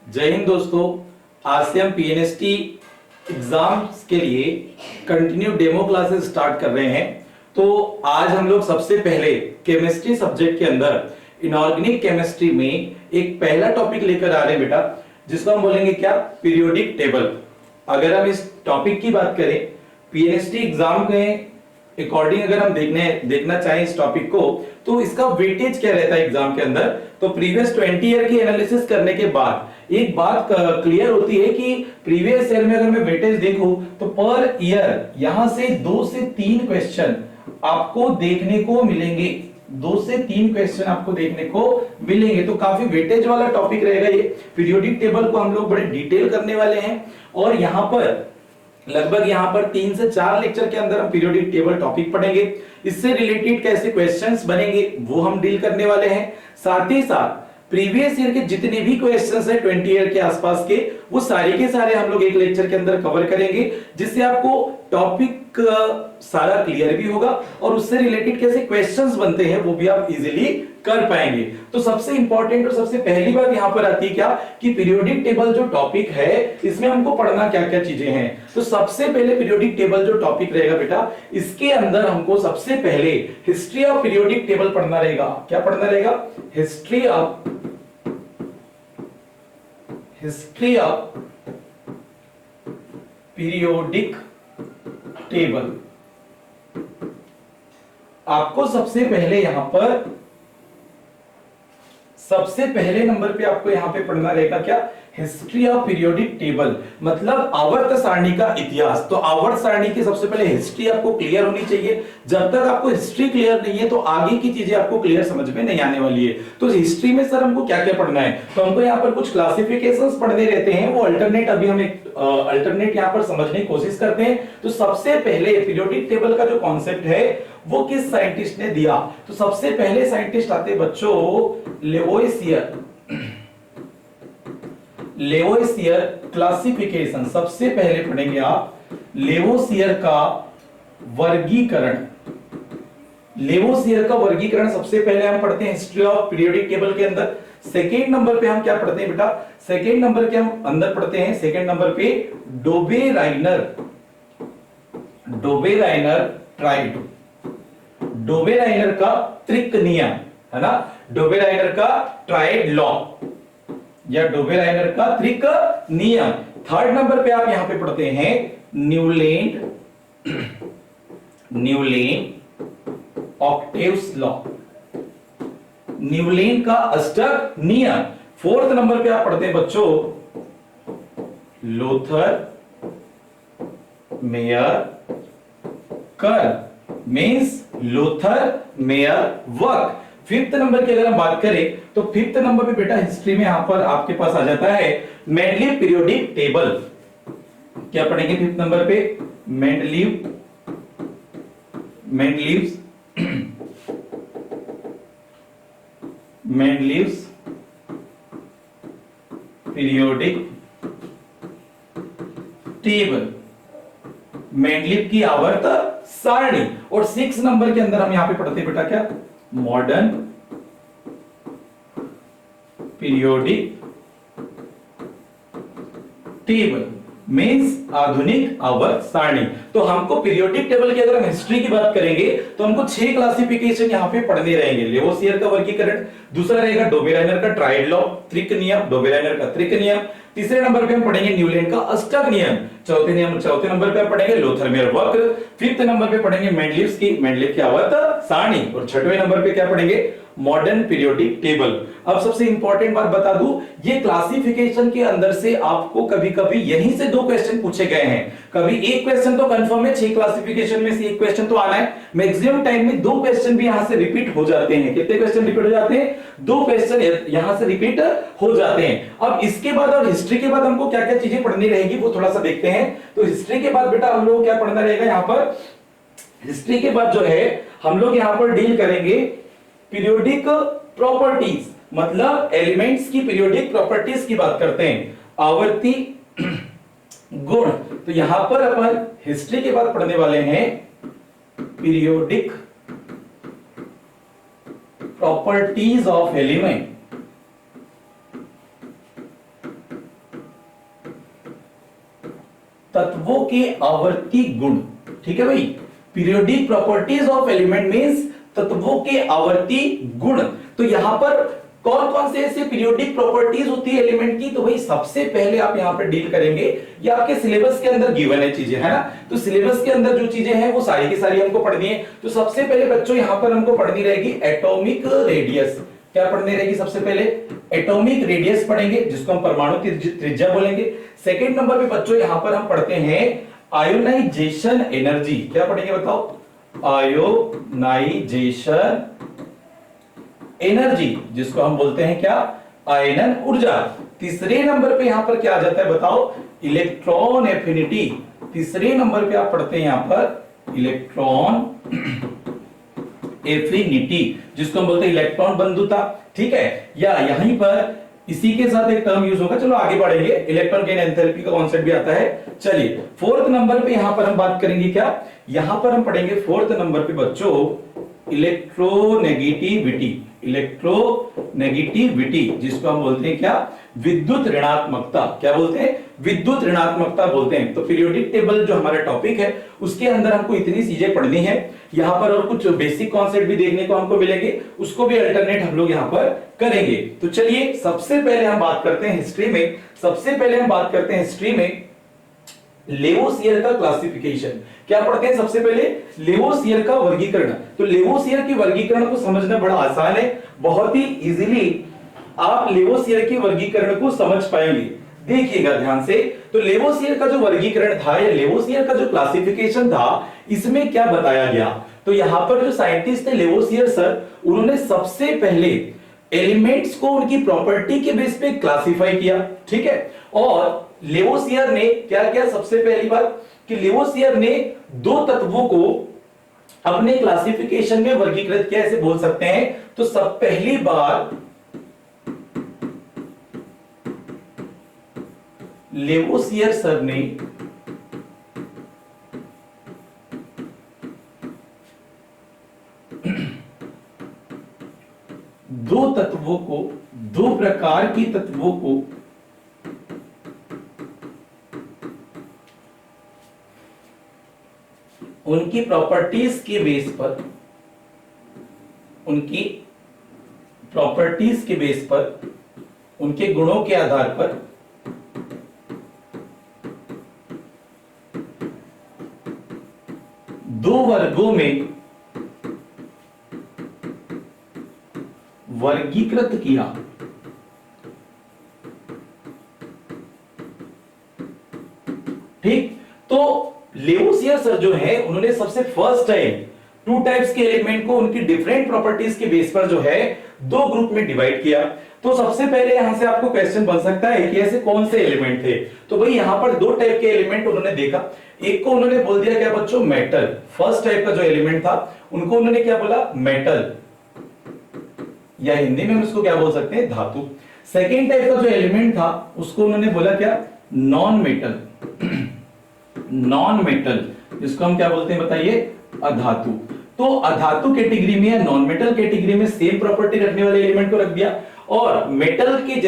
जय हिंद दोस्तों। आज से हम पीएनएसटी एग्जाम्स के लिए कंटिन्यू डेमो क्लासेस स्टार्ट कर रहे हैं। तो आज हम लोग सबसे पहले केमिस्ट्री सब्जेक्ट के अंदर इनऑर्गेनिक केमिस्ट्री में एक पहला टॉपिक लेकर आ रहे हैं बेटा, जिसको हम बोलेंगे क्या, पीरियोडिक टेबल। अगर हम इस टॉपिक की बात करें पीएनएसटी एग्जाम के अकॉर्डिंग, अगर हम देखना चाहें इस टॉपिक को, तो इसका वेटेज क्या रहता है एग्जाम के अंदर। तो प्रीवियस 20 ईयर की एनालिसिस करने के बाद एक बात क्लियर होती है कि प्रीवियस ईयर में अगर मैं वेटेज देखूं तो पर ईयर यहां से 2 से 3 क्वेश्चन आपको देखने को मिलेंगे। 2 से 3 क्वेश्चन आपको देखने को मिलेंगे। तो काफी वेटेज वाला टॉपिक रहेगा ये। पीरियोडिक टेबल को हम लोग बड़े डिटेल करने वाले हैं और यहां पर लगभग यहां पर 3 से 4 लेक्चर के अंदर हम पीरियोडिक टेबल टॉपिक पढ़ेंगे। इससे रिलेटेड कैसे क्वेश्चंस बनेंगे वो हम डील करने वाले हैं। साथ ही साथ प्रीवियस ईयर के जितने भी क्वेश्चंस है 20 ईयर के आसपास के, वो सारे के सारे हम लोग एक लेक्चर के अंदर कवर करेंगे, जिससे आपको टॉपिक सारा क्लियर भी होगा और उससे रिलेटेड कैसे क्वेश्चंस बनते हैं वो भी आप इजीली कर पाएंगे। तो सबसे इंपॉर्टेंट और सबसे पहली बात यहां पर आती है क्या, कि पीरियोडिक टेबल जो टॉपिक है इसमें हमको पढ़ना क्या क्या चीजें हैं। तो सबसे पहले पीरियोडिक टेबल जो टॉपिक रहेगा बेटा, इसके अंदर हमको सबसे पहले हिस्ट्री ऑफ पीरियोडिक टेबल पढ़ना रहेगा। क्या पढ़ना रहेगा? History of periodic table. आपको सबसे पहले नंबर पे आपको यहां पे पढ़ना रहेगा क्या, हिस्ट्री ऑफ पीरियोडिक टेबल, मतलब आवर्त सारणी का इतिहास। तो आवर्त सारणी की सबसे पहले हिस्ट्री आपको क्लियर होनी चाहिए। जब तक आपको हिस्ट्री क्लियर नहीं है तो आगे की चीजें आपको क्लियर समझ में नहीं आने वाली है। तो हिस्ट्री में सर हमको क्या क्या पढ़ना है, तो हमको यहाँ पर कुछ क्लासिफिकेशंस पढ़ने रहते हैं, वो अल्टरनेट अभी हम एक अल्टरनेट यहाँ पर समझने की कोशिश करते हैं। तो सबसे पहले पीरियोडिक टेबल का जो कॉन्सेप्ट है वो किस साइंटिस्ट ने दिया, तो सबसे पहले साइंटिस्ट आते बच्चों लेवोइसियर क्लासिफिकेशन। सबसे पहले पढ़ेंगे आप लेवोसियर का वर्गीकरण। लेवोसियर का वर्गीकरण सबसे पहले हम पढ़ते हैं हिस्ट्री ऑफ पीरियोडिक टेबल के अंदर। सेकेंड नंबर पे हम क्या पढ़ते हैं बेटा, सेकेंड नंबर के हम अंदर पढ़ते हैं, सेकेंड नंबर पे डोबेराइनर का त्रिक नियम, है ना, डोबेराइनर का ट्राइड लॉ या डोबेराइनर का त्रिक नियम। थर्ड नंबर पे आप यहां पे पढ़ते हैं न्यूलैंड ऑक्टेव्स लॉ, न्यूलैंड का अष्टक नियम। फोर्थ नंबर पे आप पढ़ते हैं बच्चों Lothar Meyer curve, means Lothar Meyer work. Fifth number की अगर हम बात करें तो फिफ्थ नंबर पे बेटा हिस्ट्री में यहां पर आपके पास आ जाता है मेंडलीव पीरियोडिक टेबल। क्या पढ़ेंगे फिफ्थ नंबर पे? मेंडलीव्स पीरियोडिक टेबल, मेंडलीव की आवर्त सारणी। और 6 नंबर के अंदर हम यहां पे पढ़ते हैं बेटा क्या, मॉडर्न पीरियोडिक टेबल, मींस आधुनिक आवर्त सारणी। तो हमको पीरियोडिक टेबल की अगर हम हिस्ट्री की बात करेंगे तो हमको 6 क्लासिफिकेशन यहां पे पढ़ने रहेंगे। लेवोसियर का वर्गीकरण, दूसरा रहेगा डोबेराइनर का ट्राइड लॉ, त्रिक नियम, डोबेराइनर का त्रिक नियम। तीसरे नंबर पे हम पढ़ेंगे न्यूलैंड का अष्टक नियम। चौथे नंबर पे पढ़ेंगे लोथर मेयर वक्र। फिफ्थ नंबर पे पढ़ेंगे मेंडलीव की आवर्त सारणी। और छठवें नंबर पे क्या पढ़ेंगे, मॉडर्न पीरियोडिक टेबल। अब सबसे इंपॉर्टेंट बात बता दूं, ये क्लासिफिकेशन के अंदर से आपको कभी कभी यहीं से 2 क्वेश्चन पूछे गए हैं। कभी एक क्वेश्चन तो कंफर्म है, 6 क्लासिफिकेशन में से एक क्वेश्चन तो आना है। मैक्सिमम टाइम में 2 क्वेश्चन भी यहां से रिपीट हो जाते हैं। कितने क्वेश्चन रिपीट हो जाते हैं? 2 क्वेश्चन यहां से रिपीट हो जाते हैं। अब इसके बाद और हिस्ट्री के बाद हमको क्या क्या चीजें पढ़नी रहेगी वो थोड़ा सा देखते हैं। तो हिस्ट्री के बाद बेटा हम लोग क्या पढ़ना रहेगा यहां पर, हिस्ट्री के बाद जो है हम लोग यहां पर डील करेंगे पीरियोडिक प्रॉपर्टीज, मतलब एलिमेंट्स की पीरियोडिक प्रॉपर्टीज की बात करते हैं, आवर्ती गुण। तो यहां पर अपन हिस्ट्री के बाद पढ़ने वाले हैं पीरियोडिक प्रॉपर्टीज ऑफ एलिमेंट, तत्वों के आवर्ती गुण। ठीक है भाई, periodic properties of element means तत्वों के आवर्ती गुण। तो यहां पर कौन कौन से ऐसे पीरियोडिक प्रॉपर्टीज होती है एलिमेंट की, तो भाई सबसे पहले आप यहां पर डील करेंगे, ये आपके सिलेबस के अंदर गिवन है चीजें, है ना। तो सिलेबस के अंदर जो चीजें हैं वो सारी की सारी हमको पढ़नी है। तो सबसे पहले बच्चों यहां पर हमको पढ़नी रहेगी एटॉमिक रेडियस। क्या पढ़नी रहेगी? सबसे पहले एटॉमिक रेडियस पढ़ेंगे, जिसको हम परमाणु त्रिज्या बोलेंगे। सेकंड नंबर पे बच्चों यहां पर हम पढ़ते हैं आयोनाइजेशन एनर्जी। क्या पढ़ेंगे बताओ? आयोनाइजेशन एनर्जी, जिसको हम बोलते हैं क्या? आयनन ऊर्जा। तीसरे नंबर पे यहां पर क्या आ जाता है बताओ? Electron affinity. तीसरे नंबर पे आप पढ़ते हैं यहां पर इलेक्ट्रॉन एफिनिटी, जिसको हम बोलते हैं इलेक्ट्रॉन बंधुता। ठीक है, या यहीं पर इसी के साथ एक टर्म यूज होगा, चलो आगे बढ़ेंगे, इलेक्ट्रॉन गेन एंथैल्पी का कॉन्सेप्ट भी आता है। चलिए फोर्थ नंबर पे यहां पर हम बात करेंगे क्या? यहां पर हम पढ़ेंगे फोर्थ नंबर पे बच्चों इलेक्ट्रोनेगेटिविटी। इलेक्ट्रोनेगेटिविटी, जिसको हम बोलते हैं क्या? विद्युत ऋणात्मकता। क्या बोलते हैं? विद्युत ऋणात्मकता बोलते हैं। तो पीरियोडिक टेबल जो हमारा टॉपिक है उसके अंदर हमको इतनी चीजें पढ़नी है। यहां पर और कुछ बेसिक कॉन्सेप्ट भी देखने को हमको मिलेंगे, उसको भी अल्टरनेट हम लोग यहां पर करेंगे। तो चलिए सबसे पहले हम बात करते हैं हिस्ट्री में। सबसे पहले हम बात करते हैं हिस्ट्री में लेवोसियर का क्लासिफिकेशन। क्या पढ़ते हैं सबसे पहले? लेवोसियर का वर्गीकरण। तो लेवोसियर की वर्गीकरण को समझना बड़ा आसान है, बहुत ही इजीली आप लेवोसियर के वर्गीकरण को समझ पाएंगे। देखिएगा ध्यान से। तो लेवोसियर का जो वर्गीकरण था या लेवोसियर का जो क्लासिफिकेशन था, इसमें क्या बताया गया? तो यहां पर जो साइंटिस्ट थे लेवोसियर सर, उन्होंने सबसे पहले एलिमेंट्स को उनकी प्रॉपर्टी के बेस पे क्लासिफाई किया। ठीक है, और लेवोसियर ने क्या किया? सबसे पहली बात कि लेवोसियर ने दो तत्वों को अपने क्लासिफिकेशन में वर्गीकृत किया, ऐसे बोल सकते हैं। तो सब पहली बार लेवोसियर सर ने दो तत्वों को, दो प्रकार की तत्वों को उनकी प्रॉपर्टीज के बेस पर, उनकी प्रॉपर्टीज के बेस पर, उनके गुणों के आधार पर दो वर्गों में वर्गीकृत किया। ठीक, तो लेवोसियर सर जो है उन्होंने सबसे फर्स्ट टाइम टू टाइप्स के एलिमेंट को उनकी डिफरेंट प्रॉपर्टीज के बेस पर जो है दो ग्रुप में डिवाइड किया। तो सबसे पहले यहां से आपको क्वेश्चन बन सकता है कि ऐसे कौन से एलिमेंट थे? तो भाई यहां पर दो टाइप के एलिमेंट उन्होंने देखा। एक को उन्होंने बोल दिया क्या बच्चों? मेटल। फर्स्ट टाइप का जो एलिमेंट था उनको उन्होंने क्या बोला? मेटल, या हिंदी में हम उसको क्या बोल सकते हैं? धातु। सेकेंड टाइप का जो एलिमेंट था उसको उन्होंने बोला क्या? Non metal. नॉन मेटल, जिसको हम क्या बोलते हैं बताइए? अधातु। तो अधातु कैटेगरी में या नॉन मेटल कैटेगरी में सेम प्रॉपर्टी रखने वाले एलिमेंट को रख दिया, और मेटल के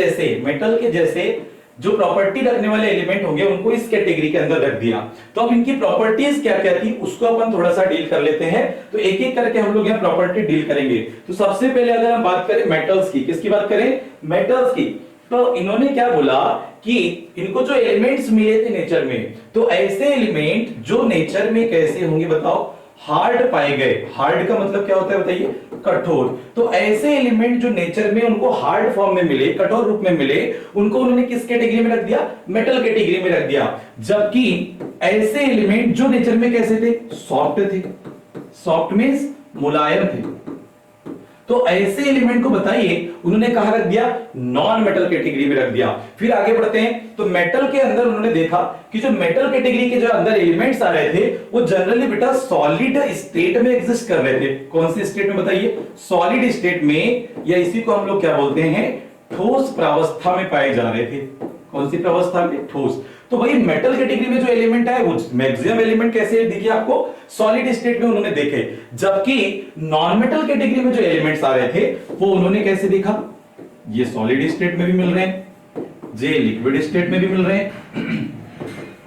जैसे जो प्रॉपर्टी रखने वाले एलिमेंट होंगे उनको इस कैटेगरी के अंदर रख दिया। तो अब इनकी प्रॉपर्टीज क्या क्या थी उसको अपन थोड़ा सा डील कर लेते हैं। तो एक एक करके हम लोग यहाँ प्रॉपर्टी डील करेंगे। तो सबसे पहले अगर हम बात करें मेटल्स की, किसकी बात करें? मेटल्स की। तो इन्होंने क्या बोला कि इनको जो एलिमेंट्स मिले थे नेचर में, तो ऐसे एलिमेंट जो नेचर में कैसे होंगे बताओ? हार्ड पाए गए। हार्ड का मतलब क्या होता है बताइए? कठोर। तो ऐसे एलिमेंट जो नेचर में उनको हार्ड फॉर्म में मिले, कठोर रूप में मिले, उनको उन्होंने किस कैटेगरी में रख दिया? मेटल कैटेगरी में रख दिया। जबकि ऐसे एलिमेंट जो नेचर में कैसे थे? सॉफ्ट थे। सॉफ्ट मींस मुलायम थे। तो ऐसे एलिमेंट को बताइए उन्होंने कहां रख दिया? नॉन मेटल कैटेगरी में रख दिया। फिर आगे बढ़ते हैं। तो मेटल के अंदर उन्होंने देखा कि जो मेटल कैटेगरी के जो अंदर एलिमेंट्स आ रहे थे वो जनरली बेटा सॉलिड स्टेट में एग्जिस्ट कर रहे थे। कौन सी स्टेट में बताइए? सॉलिड स्टेट में, या इसी को हम लोग क्या बोलते हैं? ठोस प्रावस्था में पाए जा रहे थे। कौन सी प्रावस्था में? ठोस। तो भाई मेटल कैटेगरी में जो एलिमेंट है वो मैक्सिमम एलिमेंट कैसे दिखे आपको? सॉलिड स्टेट में उन्होंने देखे। जबकि नॉन मेटल कैटेगरी में जो एलिमेंट्स आ रहे थे वो उन्होंने कैसे देखा? ये सॉलिड स्टेट में भी मिल रहे हैं, ये लिक्विड स्टेट में भी मिल रहे हैं,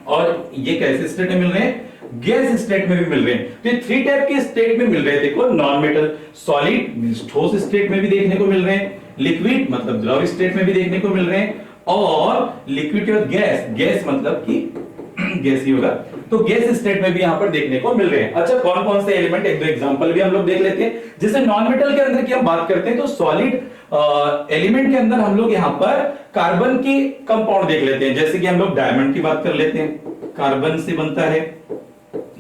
और ये कैसे स्टेट में मिल रहे हैं? गैस स्टेट में भी मिल रहे हैं। तो ये 3 टाइप के स्टेट में मिल रहे हैं। देखो, नॉन मेटल सॉलिड मींस ठोस स्टेट में भी देखने को मिल रहे हैं, लिक्विड मतलब द्रव स्टेट में भी देखने को मिल रहे हैं, और लिक्विड के बाद गैस, गैस मतलब कि गैस ही होगा, तो गैस स्टेट में भी यहां पर देखने को मिल रहे हैं। अच्छा, कौन कौन से एलिमेंट, एक दो एग्जांपल भी हम लोग देख लेते हैं। जैसे नॉन मेटल के अंदर की हम बात करते हैं तो सॉलिड एलिमेंट के अंदर हम लोग यहां पर कार्बन के कंपाउंड देख लेते हैं। जैसे कि हम लोग डायमंड की बात कर लेते हैं, कार्बन से बनता है,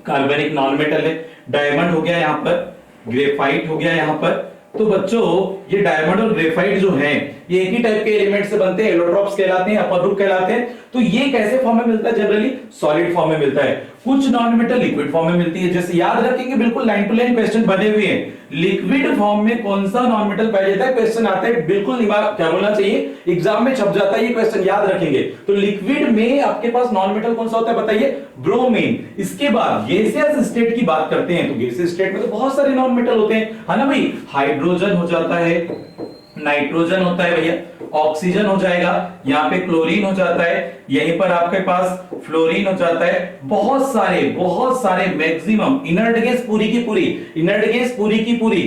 कार्बन एक नॉन मेटल है। डायमंड हो गया यहां पर, ग्रेफाइट हो गया यहां पर। तो बच्चों, ये डायमंड और ग्रेफाइट जो हैं, ये एक ही टाइप के एलिमेंट से बनते हैं, एलोट्रॉप्स कहलाते हैं, अपर ग्रुप कहलाते हैं। तो ये कैसे फॉर्म में मिलता है? जनरली सॉलिड फॉर्म में मिलता है। कुछ नॉन मेटल लिक्विड फॉर्म में मिलती है। जैसे याद रखेंगे, बिल्कुल लाइन टू लाइन क्वेश्चन बने हुए हैं। लिक्विड फॉर्म में कौन सा नॉन मेटल पाया जाता है, क्वेश्चन आता है, बिल्कुल दिमाग क्या बोलना चाहिए, एग्जाम में छप जाता है ये क्वेश्चन, याद रखेंगे। तो लिक्विड में आपके पास नॉन मेटल कौन सा होता है बताइए? ब्रोमीन। इसके बाद गैसियस स्टेट की बात करते हैं, तो गैसियस स्टेट में तो बहुत सारे नॉन मेटल होते हैं, है ना भाई? हाइड्रोजन हो जाता है, नाइट्रोजन होता है भैया, ऑक्सीजन हो जाएगा, यहाँ पे क्लोरीन हो जाता है, यहीं पर आपके पास फ्लोरीन हो जाता है, बहुत सारे मैक्सिमम इनर्ट गैस पूरी की पूरी, इनर्ट गैस पूरी की पूरी,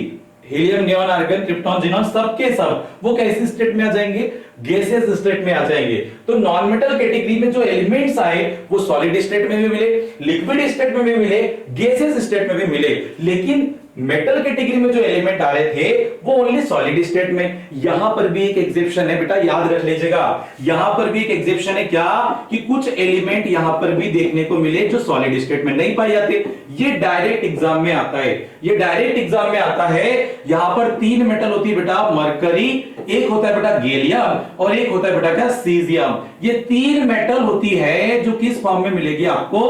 helium, neon, argon, krypton, xenon, सबके सब वो कैसी स्टेट में आ जाएंगे? गैसियस स्टेट में आ जाएंगे। तो नॉन मेटल कैटेगरी में जो एलिमेंट्स आए वो सॉलिड स्टेट में भी मिले, लिक्विड स्टेट में भी मिले, गैसियस स्टेट में भी मिले। लेकिन मेटल कैटेगरी में जो एलिमेंट आ रहे थे वो ओनली सॉलिड स्टेट में। यहां पर भी एक एग्जेप्शन है बेटा, याद रख लीजिएगा, यहां पर भी एक एग्जेप्शन है। क्या? कि कुछ एलिमेंट यहां पर भी देखने को मिले जो सॉलिड स्टेट में नहीं पाए जाते। ये डायरेक्ट एग्जाम में आता है, ये डायरेक्ट एग्जाम में आता है। यहां पर 3 मेटल होती है बेटा, मरकरी, एक होता है बेटा गैलियम, और एक होता है बेटा क्या? सीजियम। ये 3 मेटल होती है जो किस फॉर्म में मिलेगी आपको?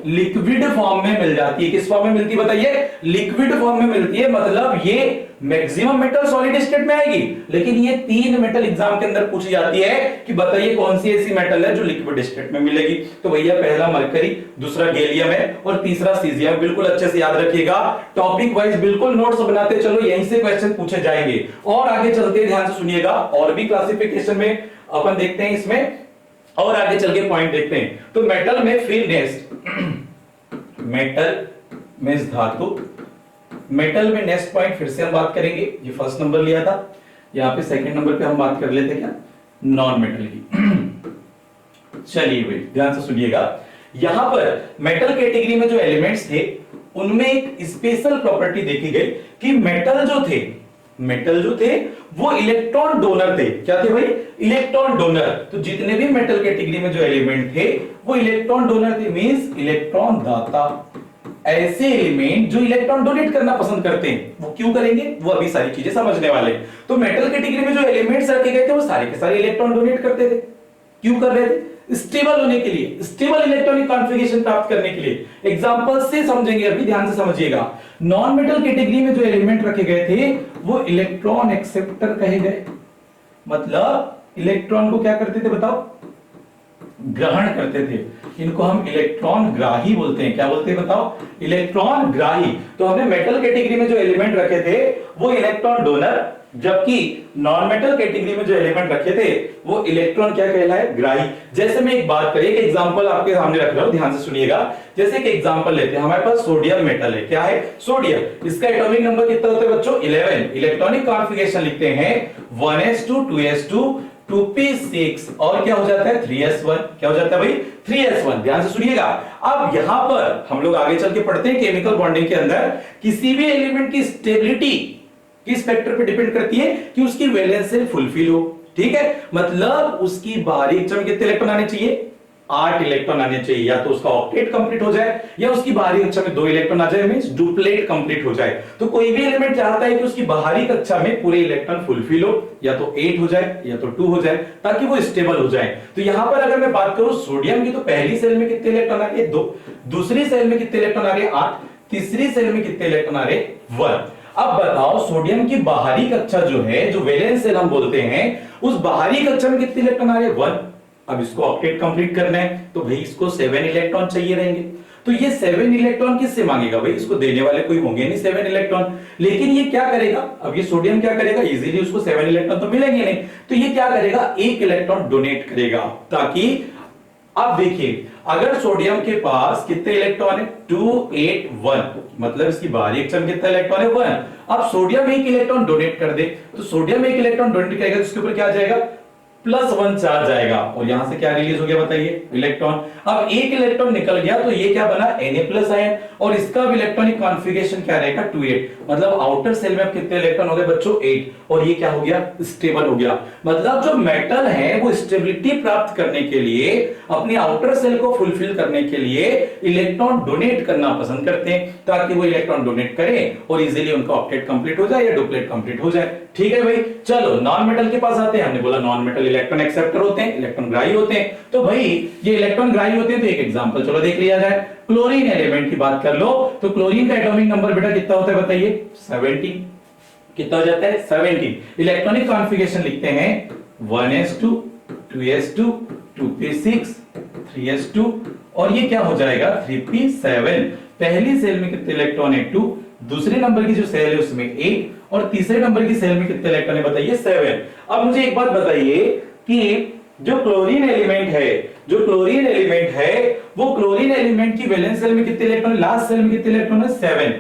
लिक्विड फॉर्म में मिल जाती है। किस फॉर्म में मिलती है बताइए? लिक्विड फॉर्म में मिलती है। मतलब ये मैक्सिमम मेटल सॉलिड स्टेट में आएगी, लेकिन ये 3 मेटल एग्जाम के अंदर पूछी जाती है कि बताइए कौन सी ऐसी मेटल है जो लिक्विड स्टेट में मिलेगी। तो भैया पहला मरकरी, दूसरा गैलियम है, और तीसरा सीजियम। बिल्कुल अच्छे से याद रखिएगा, टॉपिक वाइज बिल्कुल नोट्स बनाते चलो, यहीं से क्वेश्चन पूछे जाएंगे। और आगे चलते ध्यान से सुनिएगा, और भी क्लासिफिकेशन में अपन देखते हैं इसमें, और आगे चल के पॉइंट देखते हैं। तो मेटल में फिर नेक्स्ट मेटल में धातु, मेटल में नेक्स्ट पॉइंट फिर से हम बात करेंगे। ये फर्स्ट नंबर लिया था, यहाँ पे सेकंड नंबर पे हम बात कर लेते क्या? नॉन मेटल की। चलिए भाई ध्यान से सुनिएगा, यहां पर मेटल कैटेगरी में जो एलिमेंट्स थे उनमें एक स्पेशल प्रॉपर्टी देखी गई कि मेटल जो थे वो इलेक्ट्रॉन डोनर थे। क्या थे भाई? Electron donor. तो जितने भी मेटल कैटेगरी में जो एलिमेंट थे वो इलेक्ट्रॉन डोनर थे, मींस इलेक्ट्रॉन दाता। ऐसे एलिमेंट जो इलेक्ट्रॉन डोनेट करना पसंद करते हैं, वो क्यों करेंगे? वो अभी सारी चीजें समझने वाले। तो मेटल कैटेगरी में जो एलिमेंट्स रखे गए थे वो सारे के सारे इलेक्ट्रॉन डोनेट करते थे। क्यों कर रहे थे? स्टेबल होने के लिए, स्टेबल इलेक्ट्रॉनिक कॉन्फ़िगरेशन प्राप्त करने के लिए। एग्जांपल से समझेंगे, अभी ध्यान से समझिएगा। नॉन मेटल कैटेगरी में जो एलिमेंट रखे गए थे वो इलेक्ट्रॉन एक्सेप्टर कहे गए। मतलब इलेक्ट्रॉन को क्या करते थे बताओ? ग्रहण करते थे। इनको हम इलेक्ट्रॉन ग्राही बोलते हैं। क्या बोलते हैं बताओ? इलेक्ट्रॉन ग्राही। तो हमने मेटल कैटेगरी में जो एलिमेंट रखे थे वो इलेक्ट्रॉन डोनर, जबकि नॉन मेटल कैटेगरी में जो एलिमेंट रखे थे वो इलेक्ट्रॉन क्या कहलाए? ग्राही। जैसे मैं एक बात करें, एक एग्जांपल आपके सामने रख रहा हूं, ध्यान से सुनिएगा। जैसे एक एग्जांपल लेते हैं, हमारे पास सोडियम मेटल है। क्या है? सोडियम। इसका एटॉमिक नंबर कितना होता है बच्चों? 11। इलेक्ट्रॉनिक कॉन्फ़िगरेशन लिखते हैं 1s2 2s2 2p6, और क्या हो जाता है? 3s1। क्या हो जाता है भाई? 3s1। ध्यान से सुनिएगा। अब यहां पर हम लोग आगे चल के पढ़ते हैं, केमिकल बॉन्डिंग के अंदर किसी भी एलिमेंट की स्टेबिलिटी किस फैक्टर पे डिपेंड करती है? कि उसकी वैलेंस से फुलफिल हो। ठीक है, मतलब उसकी बाहरी कक्षा में कितने इलेक्ट्रॉन आने चाहिए? 8 इलेक्ट्रॉन आने चाहिए। या तो उसका ऑक्टेट कंप्लीट हो जाए, या उसकी बाहरी कक्षा में 2 इलेक्ट्रॉन आ जाए, मींस डुप्लेट कंप्लीट हो जाए। तो कोई भी एलिमेंट चाहता है कि उसकी बाहरी कक्षा में पूरे इलेक्ट्रॉन फुलफिल हो, या तो 8 हो जाए या तो 2 हो जाए, ताकि वो स्टेबल हो जाए। तो यहां पर अगर मैं बात करूं सोडियम की, तो पहली सेल में कितने इलेक्ट्रॉन आ रहे? 2। दूसरी सेल में कितने इलेक्ट्रॉन आ रहे? 8। तीसरी सेल में कितने इलेक्ट्रॉन आ रहे? 1। अब बताओ सोडियम की बाहरी कक्षा जो है, जो वैलेंस सेल हम बोलते हैं, उस बाहरी कक्षा में कितने इलेक्ट्रॉन आ रहे? 1। अब इसको ऑक्टेट कंप्लीट करना है तो भाई इसको 7 इलेक्ट्रॉन चाहिए रहेंगे। तो ये 7 इलेक्ट्रॉन किससे मांगेगा भाई? इसको देने वाले कोई होंगे नहीं 7 इलेक्ट्रॉन। लेकिन ये क्या करेगा? अब ये सोडियम क्या करेगा? इजीली उसको 7 इलेक्ट्रॉन तो मिलेंगे नहीं, तो ये क्या करेगा? 1 इलेक्ट्रॉन डोनेट करेगा, ताकि अब देखिए, अगर सोडियम के पास कितने इलेक्ट्रॉन है, 281, मतलब इसकी बाहरी एक्शन कितना इलेक्ट्रॉन है, 1। अब सोडियम एक इलेक्ट्रॉन डोनेट कर दे, तो सोडियम एक इलेक्ट्रॉन डोनेट करेगा तो उसके ऊपर क्या आ जाएगा, +1 चार्ज आएगा, और यहां से क्या रिलीज हो गया बताइए, इलेक्ट्रॉन। अब एक इलेक्ट्रॉन निकल गया तो ये क्या बना, Na+ आयन, और इसका भी इलेक्ट्रॉनिक कॉन्फ़िगरेशन क्या रहेगा, 2,8, मतलब आउटर सेल में अब कितने इलेक्ट्रॉन हो गए बच्चों, 8, और ये क्या हो गया, स्टेबल हो गया। मतलब जो मेटल है वो स्टेबिलिटी प्राप्त करने के लिए, अपनी आउटर सेल को फुलफिल करने के लिए इलेक्ट्रॉन डोनेट करना पसंद करते हैं, ताकि वो इलेक्ट्रॉन डोनेट करें और इजीली उनका ऑक्टेट कंप्लीट हो जाए या डुप्लेट कंप्लीट हो जाए। ठीक है भाई, चलो नॉन मेटल के पास आते हैं। हमने बोला नॉन मेटल इलेक्ट्रॉन एक्सेप्टर होते हैं, इलेक्ट्रॉन ग्राही होते हैं। तो भाई ये इलेक्ट्रॉन ग्राही होते हैं, तो एक एग्जांपल चलो देख लिया जाए। क्लोरीन एलिमेंट की बात कर लो, तो क्लोरीन का एटॉमिक नंबर बेटा कितना होता है बताइए, 17। कितना हो जाता है, 17। इलेक्ट्रॉनिक कॉन्फ़िगरेशन लिखते हैं 1s2 2s2 2p6 3s2, और ये क्या हो जाएगा 3p7। पहली सेल में कितने इलेक्ट्रॉन है, 2, दूसरे नंबर की जो सेल है उसमें 8, और तीसरे नंबर की सेल में कितने इलेक्ट्रॉन है बताइए, 7। अब मुझे एक बात बताइए कि जो क्लोरीन एलिमेंट है, वो क्लोरीन एलिमेंट की वैलेंस सेल में कितने इलेक्ट्रॉन, लास्ट सेल में कितने इलेक्ट्रॉन है, 7।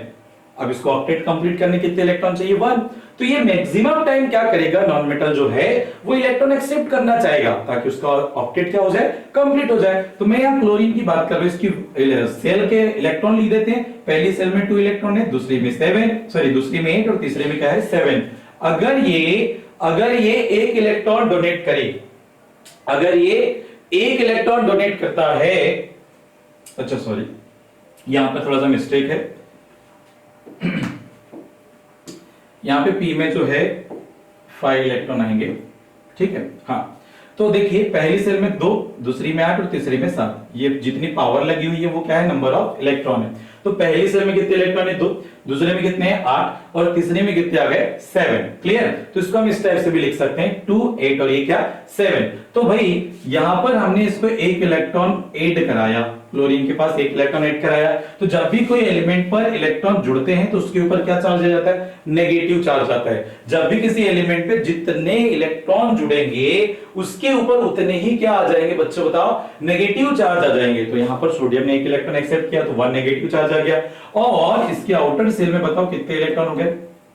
अब इसको ऑक्टेट कंप्लीट करने कितने इलेक्ट्रॉन चाहिए, 1। तो ये मैक्सिमम टाइम क्या करेगा, नॉन मेटल जो है वो इलेक्ट्रॉन एक्सेप्ट करना चाहेगा, ताकि उसका ऑक्टेट क्या हो जाए, कंप्लीट हो जाए। तो मैं यहाँ क्लोरीन की बात कर रहा हूं, इसकी सेल के इलेक्ट्रॉन लिख देते हैं। पहली सेल में 2 इलेक्ट्रॉन है, दूसरी में 8 और तीसरे में क्या है, 7। अगर ये एक इलेक्ट्रॉन डोनेट करे, अगर ये एक इलेक्ट्रॉन डोनेट करता है, अच्छा सॉरी यहां पर थोड़ा सा मिस्टेक है, यहां पे P में जो है 5 इलेक्ट्रॉन आएंगे, ठीक है। हाँ, तो देखिए पहली सेल में 2, दूसरी में 8 और तीसरी में 7। ये जितनी पावर लगी हुई है वो क्या है, नंबर ऑफ इलेक्ट्रॉन है। तो पहली सेल में कितने इलेक्ट्रॉन है, 2, दूसरे में कितने हैं, 8, और तीसरे में कितने आ गए, 7। क्लियर। तो इसको हम इस टाइप से भी लिख सकते हैं 2 8 और ये क्या, 7। तो भाई यहां पर हमने इसको एक इलेक्ट्रॉन ऐड कराया, क्लोरीन के पास एक इलेक्ट्रॉन ऐड कराया। तो जब भी कोई एलिमेंट पर इलेक्ट्रॉन जुड़ते हैं तो उसके ऊपर क्या चार्ज आ जाता है, नेगेटिव चार्ज आता है। जब भी किसी एलिमेंट पे जितने इलेक्ट्रॉन जुड़ेंगे उसके ऊपर उतने ही क्या आ जाएंगे बच्चों, बताओ, नेगेटिव चार्ज आ जाएंगे। तो यहां पर सोडियम ने एक इलेक्ट्रॉन एक्सेप्ट किया तो 1 नेगेटिव चार्ज आ गया, और इसके आउटर सेल में बताओ कितने इलेक्ट्रॉन हो गए,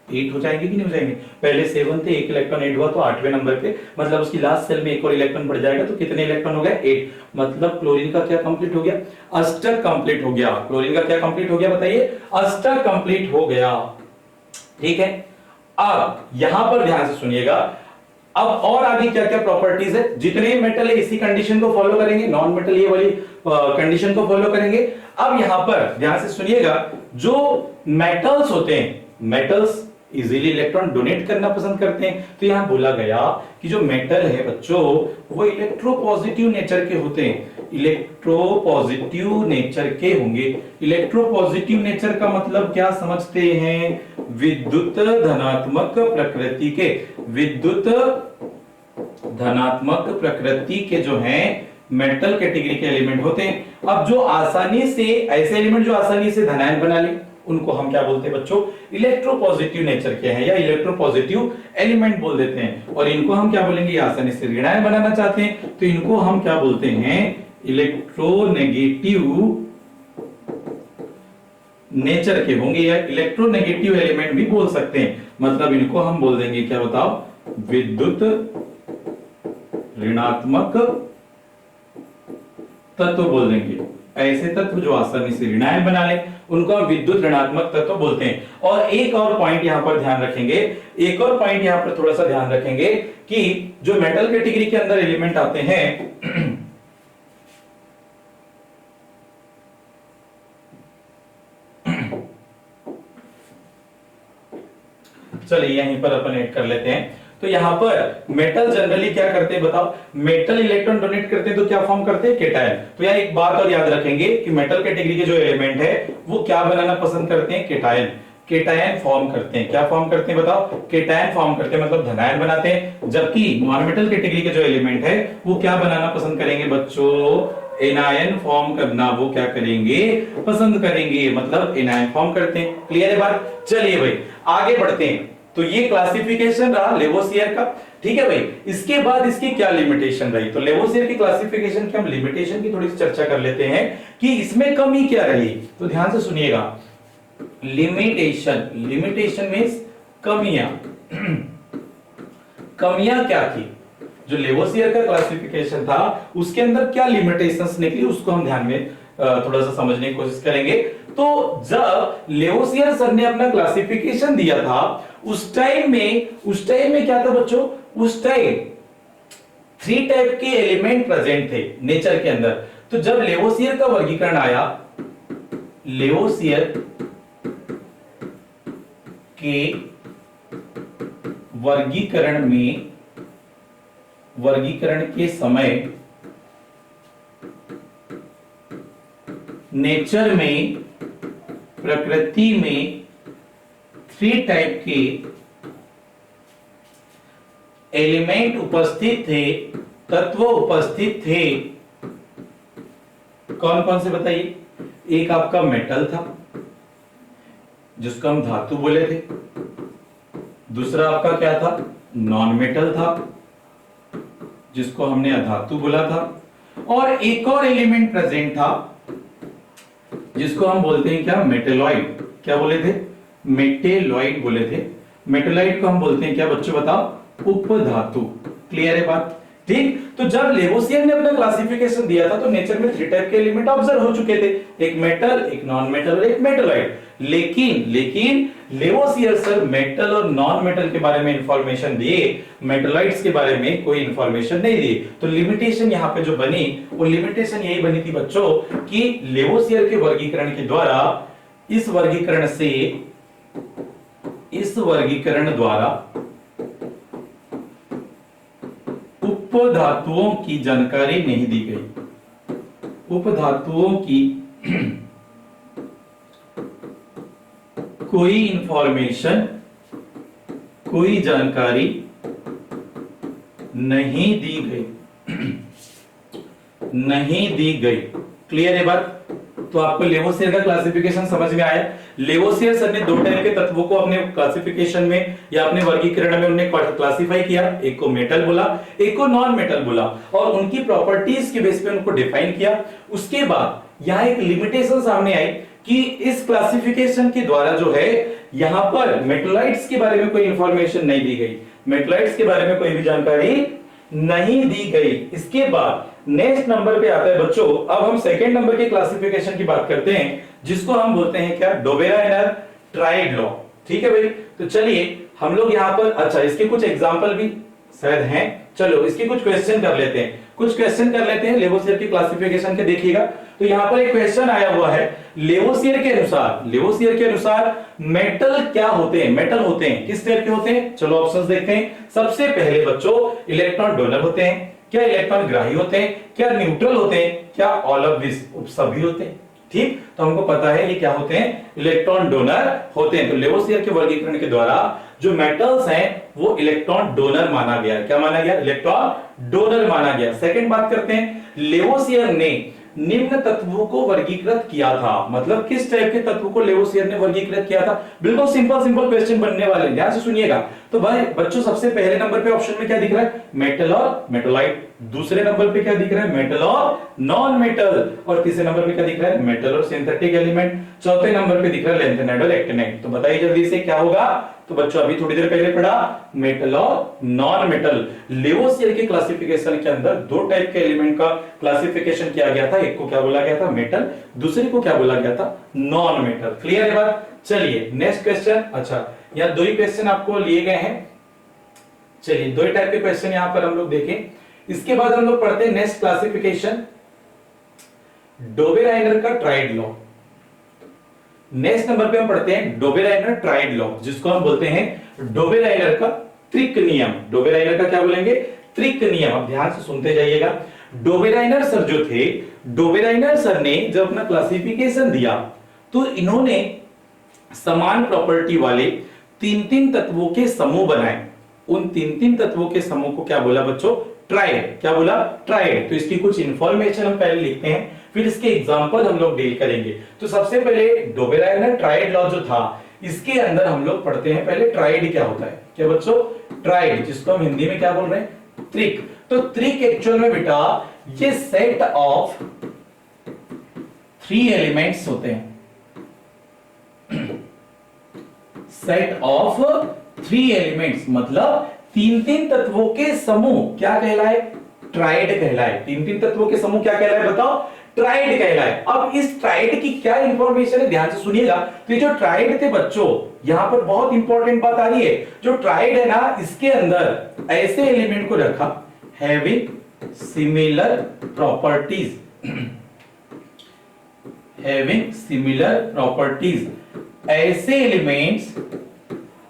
8 हो जाएंगे कि नहीं हो जाएंगे। पहले 7 थे, एक इलेक्ट्रॉन ऐड हुआ तो 8वें नंबर पे, मतलब उसकी लास्ट सेल में एक और इलेक्ट्रॉन बढ़ जाएगा, तो कितने इलेक्ट्रॉन हो गए, 8। मतलब क्लोरीन का क्या कंप्लीट हो गया, अष्टक कंप्लीट हो गया। क्लोरीन का क्या कंप्लीट हो गया बताइए, अष्टक कंप्लीट हो गया। ठीक है। अब यहां पर ध्यान से सुनिएगा, अब और आगे क्या क्या प्रॉपर्टीज है, जितने मेटल है इसी कंडीशन को फॉलो करेंगे, नॉन मेटल ये वाली कंडीशन को फॉलो करेंगे। अब यहां पर ध्यान से सुनिएगा, जो मेटल्स होते हैं, मेटल्स इजीली इलेक्ट्रॉन डोनेट करना पसंद करते हैं। तो यहां बोला गया कि जो मेटल है बच्चों वो इलेक्ट्रोपॉजिटिव नेचर के होते हैं, इलेक्ट्रोपॉजिटिव नेचर के होंगे। इलेक्ट्रोपॉजिटिव नेचर का मतलब क्या समझते हैं, विद्युत धनात्मक प्रकृति के, विद्युत धनात्मक प्रकृति के जो हैं मेटल कैटेगरी के एलिमेंट होते हैं। अब जो आसानी से, ऐसे एलिमेंट जो आसानी से धनायन बना ले, उनको हम क्या बोलते हैं बच्चों, इलेक्ट्रोपॉजिटिव नेचर के हैं या इलेक्ट्रोपॉजिटिव एलिमेंट बोल देते हैं। और इनको हम क्या बोलेंगे, आसानी से ऋणायन बनाना चाहते हैं तो इनको हम क्या बोलते हैं, इलेक्ट्रोनेगेटिव नेचर के होंगे, या इलेक्ट्रोनेगेटिव एलिमेंट भी बोल सकते हैं। मतलब इनको हम बोल देंगे क्या, बताओ, विद्युत ऋणात्मक तत्व बोल देंगे। ऐसे तत्व जो आसानी से ऋणायन बना ले उनको हम विद्युत ऋणात्मक तत्व बोलते हैं। और एक और पॉइंट यहां पर ध्यान रखेंगे, एक और पॉइंट यहां पर थोड़ा सा ध्यान रखेंगे कि जो मेटल कैटेगरी के अंदर एलिमेंट आते हैं, चलिए यहीं पर अपन ऐड कर लेते हैं। तो यहां पर मेटल जनरली क्या करते हैं बताओ, मेटल इलेक्ट्रॉन डोनेट करते हैं तो क्या फॉर्म करते हैं, केटायन। तो यहां एक बात और याद रखेंगे कि मेटल कैटेगरी के जो एलिमेंट है वो क्या बनाना पसंद करते हैं, केटायन। केटायन फॉर्म करते हैं, क्या फॉर्म करते हैं बताओ, केटायन फॉर्म करते हैं, मतलब धनायन बनाते हैं। जबकि नॉन मेटल कैटेगरी के जो एलिमेंट है वो क्या बनाना पसंद करेंगे बच्चों, एनायन फॉर्म करना वो क्या करेंगे, पसंद करेंगे, मतलब एनायन फॉर्म करते हैं। क्लियर है बात। चलिए भाई आगे बढ़ते हैं। तो ये क्लासिफिकेशन रहा लेवोसियर का। ठीक है भाई। इसके बाद इसकी क्या लिमिटेशन रही, तो लेवोसियर की क्लासिफिकेशन की हम लिमिटेशन की थोड़ी सी चर्चा कर लेते हैं कि इसमें कमी क्या रही। तो ध्यान से सुनिएगा, लिमिटेशन, लिमिटेशन मींस कमियां। कमियां क्या थी, जो लेवोसियर का क्लासिफिकेशन था उसके अंदर क्या लिमिटेशंस निकली, उसको हम ध्यान में थोड़ा सा समझने की कोशिश करेंगे। तो जब लेवोसियर सर ने अपना क्लासिफिकेशन दिया था उस टाइम में क्या था बच्चों, उस टाइम 3 टाइप के एलिमेंट प्रेजेंट थे नेचर के अंदर। तो जब लेवोसियर का वर्गीकरण आया, लेवोसियर के वर्गीकरण के समय नेचर में, प्रकृति में 3 टाइप के एलिमेंट उपस्थित थे, तत्व उपस्थित थे। कौन कौन से बताइए। एक आपका मेटल था जिसको हम धातु बोले थे, दूसरा आपका क्या था, नॉन मेटल था जिसको हमने अधातु बोला था, और एक और एलिमेंट प्रेजेंट था जिसको हम बोलते हैं क्या, मेटेलॉइड। क्या बोले थे, मेटेलॉइड बोले थे। मेटेलॉइड को हम बोलते हैं क्या बच्चों बताओ, उपधातु। क्लियर है बात, ठीक। तो जब लेवोसियर ने अपना क्लासिफिकेशन दिया था तो नेचर में 3 टाइप के एलिमेंट ऑब्जर्व हो चुके थे, एक मेटल, एक नॉन मेटल और एक मेटेलॉइड। लेकिन लेवोसियर सर मेटल और नॉन मेटल के बारे में इंफॉर्मेशन दिए, मेटेलॉइड्स के बारे में कोई इंफॉर्मेशन नहीं दी। तो लिमिटेशन यहां पे जो बनी, वो लिमिटेशन यही बनी थी बच्चों कि लेवोसियर के वर्गीकरण के द्वारा, इस वर्गीकरण द्वारा उपधातुओं की जानकारी नहीं दी गई। उपधातुओं की कोई इंफॉर्मेशन, कोई जानकारी नहीं दी गई। क्लियर है बात। तो आपको लेवोसियर का क्लासिफिकेशन समझ में आया। लेवोसियर सर ने 2 टाइप के तत्वों को अपने क्लासिफिकेशन में या अपने वर्गीकरण में उन्होंने क्लासिफाई किया, एक को मेटल बोला, एक को नॉन मेटल बोला, और उनकी प्रॉपर्टीज के बेस पे उनको डिफाइन किया। उसके बाद यहां एक लिमिटेशन सामने आई कि इस क्लासिफिकेशन के द्वारा जो है यहां पर मेटलाइट्स के बारे में कोई इंफॉर्मेशन नहीं दी गई, मेटलाइट्स के बारे में कोई भी जानकारी नहीं दी गई। इसके बाद नेक्स्ट नंबर पे आता है बच्चों, अब हम सेकंड नंबर के क्लासिफिकेशन की बात करते हैं जिसको हम बोलते हैं क्या, डोबेराइनर ट्राइड लॉ। ठीक है भाई। तो चलिए हम लोग यहां पर, अच्छा इसके कुछ एग्जांपल भी शायद हैं, चलो इसके कुछ क्वेश्चन कर लेते हैं, लेवोसियर की क्लासिफिकेशन के। देखिएगा तो यहां पर एक क्वेश्चन आया हुआ है, लेवोसियर के अनुसार मेटल क्या होते हैं, मेटल होते हैं किस टाइप के होते हैं। चलो ऑप्शंस देखते हैं। सबसे पहले बच्चों इलेक्ट्रॉन डोनर होते हैं, क्या इलेक्ट्रॉन ग्राही होते हैं, क्या न्यूट्रल होते हैं, क्या ऑल ऑफ दिस, सभी होते हैं। ठीक, तो हमको पता है ये क्या होते हैं, इलेक्ट्रॉन डोनर होते हैं। तो लेवोसियर के वर्गीकरण के द्वारा जो मेटल्स हैं वो इलेक्ट्रॉन डोनर माना गया। क्या माना गया, इलेक्ट्रॉन डोनर माना गया। सेकंड बात करते हैं, लेवोसियर ने निम्न तत्वों को वर्गीकृत किया था। मतलब किस टाइप के तत्वों को लेवोसियर ने वर्गीकृत किया था। बिल्कुल सिंपल क्वेश्चन बनने वाले हैं, ध्यान से सुनिएगा। तो भाई बच्चों सबसे पहले नंबर पे ऑप्शन में क्या दिख रहा है, मेटल और मेटोलाइट। दूसरे नंबर पे क्या दिख रहा है, मेटल और नॉन मेटल। और तीसरे नंबर पे क्या दिख रहा है, मेटल और सिंथेटिक एलिमेंट। चौथे नंबर पे दिख रहा है लैंथेनाइड और एक्टिनाइड। तो बताइए जल्दी से क्या होगा। तो बच्चों अभी थोड़ी देर पहले पढ़ा, मेटल और नॉन मेटल। लेवोसियर के क्लासिफिकेशन के अंदर 2 टाइप के एलिमेंट का क्लासिफिकेशन किया गया था। एक को क्या बोला गया था, मेटल, दूसरे को क्या बोला गया था, नॉन मेटल। क्लियर है बात। चलिए नेक्स्ट क्वेश्चन। अच्छा यहाँ 2 ही क्वेश्चन आपको लिए गए हैं। चलिए 2 टाइप के क्वेश्चन यहां पर हम लोग देखें। इसके बाद हम लोग पढ़ते हैं नेक्स्ट क्लासिफिकेशन, डोबेराइनर का ट्राइड लॉ। नेक्स्ट नंबर पे हम पढ़ते हैं डोबेराइनर ट्राइड लॉ, जिसको हम बोलते हैं डोबेराइनर का त्रिक नियम। डोबेराइनर का क्या बोलेंगे, त्रिक नियम। अब ध्यान से सुनते जाइएगा। डोबेराइनर सर जो थे, डोबेराइनर सर ने जब अपना क्लासिफिकेशन दिया तो इन्होंने समान प्रॉपर्टी वाले 3 तत्वों के समूह बनाए। उन 3 तत्वों के समूह को क्या बोला बच्चों, ट्राइड। क्या बोला, ट्राइड। तो इसकी कुछ इंफॉर्मेशन हम पहले लिखते हैं, फिर इसके एग्जांपल हम लोग डील करेंगे। तो सबसे पहले डोबेराइनर ट्राइड लॉ जो था, इसके अंदर हम लोग पढ़ते हैं पहले ट्राइड क्या होता है। क्या बच्चों? ट्राइड, जिसको हम हिंदी में क्या बोल रहे हैं? त्रिक। तो त्रिक एक्चुअल में बेटा ये सेट ऑफ 3 एलिमेंट्स होते हैं। सेट ऑफ 3 एलिमेंट्स मतलब 3 तत्वों के समूह क्या कहलाए? ट्राइड कहलाए। 3 तत्वों के समूह क्या कहलाए बताओ? ट्राइड कहलाए। अब इस ट्राइड की क्या इंफॉर्मेशन है ध्यान से सुनिएगा। तो ये जो ट्राइड थे बच्चों, यहां पर बहुत इंपॉर्टेंट बात आ रही है। जो ट्राइड है ना, इसके अंदर ऐसे एलिमेंट को रखा having similar properties, having similar properties, ऐसे एलिमेंट्स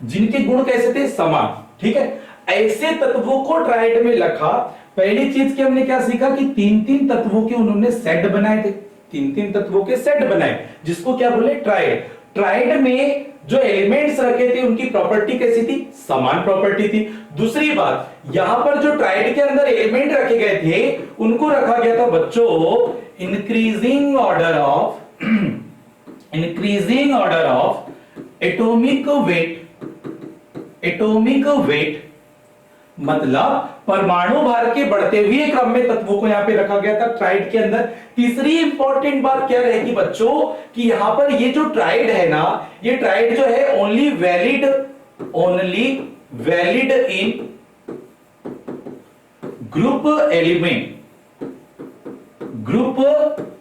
जिनके गुण कैसे थे? समान। ठीक है, ऐसे तत्वों को ट्राइड में रखा। पहली चीज की हमने क्या सीखा कि 3 तत्वों के उन्होंने सेट बनाए थे। 3 तत्वों के सेट बनाए, जिसको क्या बोले? ट्राइड। ट्राइड में जो एलिमेंट्स रखे थे उनकी प्रॉपर्टी कैसी थी? समान प्रॉपर्टी थी। दूसरी बात, यहां पर जो ट्राइड के अंदर एलिमेंट रखे गए थे उनको रखा गया था बच्चों increasing order of atomic weight, मतलब परमाणु भार के बढ़ते हुए क्रम में तत्वों को यहां पे रखा गया था ट्राइड के अंदर। तीसरी इंपॉर्टेंट बात क्या रहेगी बच्चों कि यहां पर ये जो ट्राइड है ना, ये ट्राइड जो है only valid in group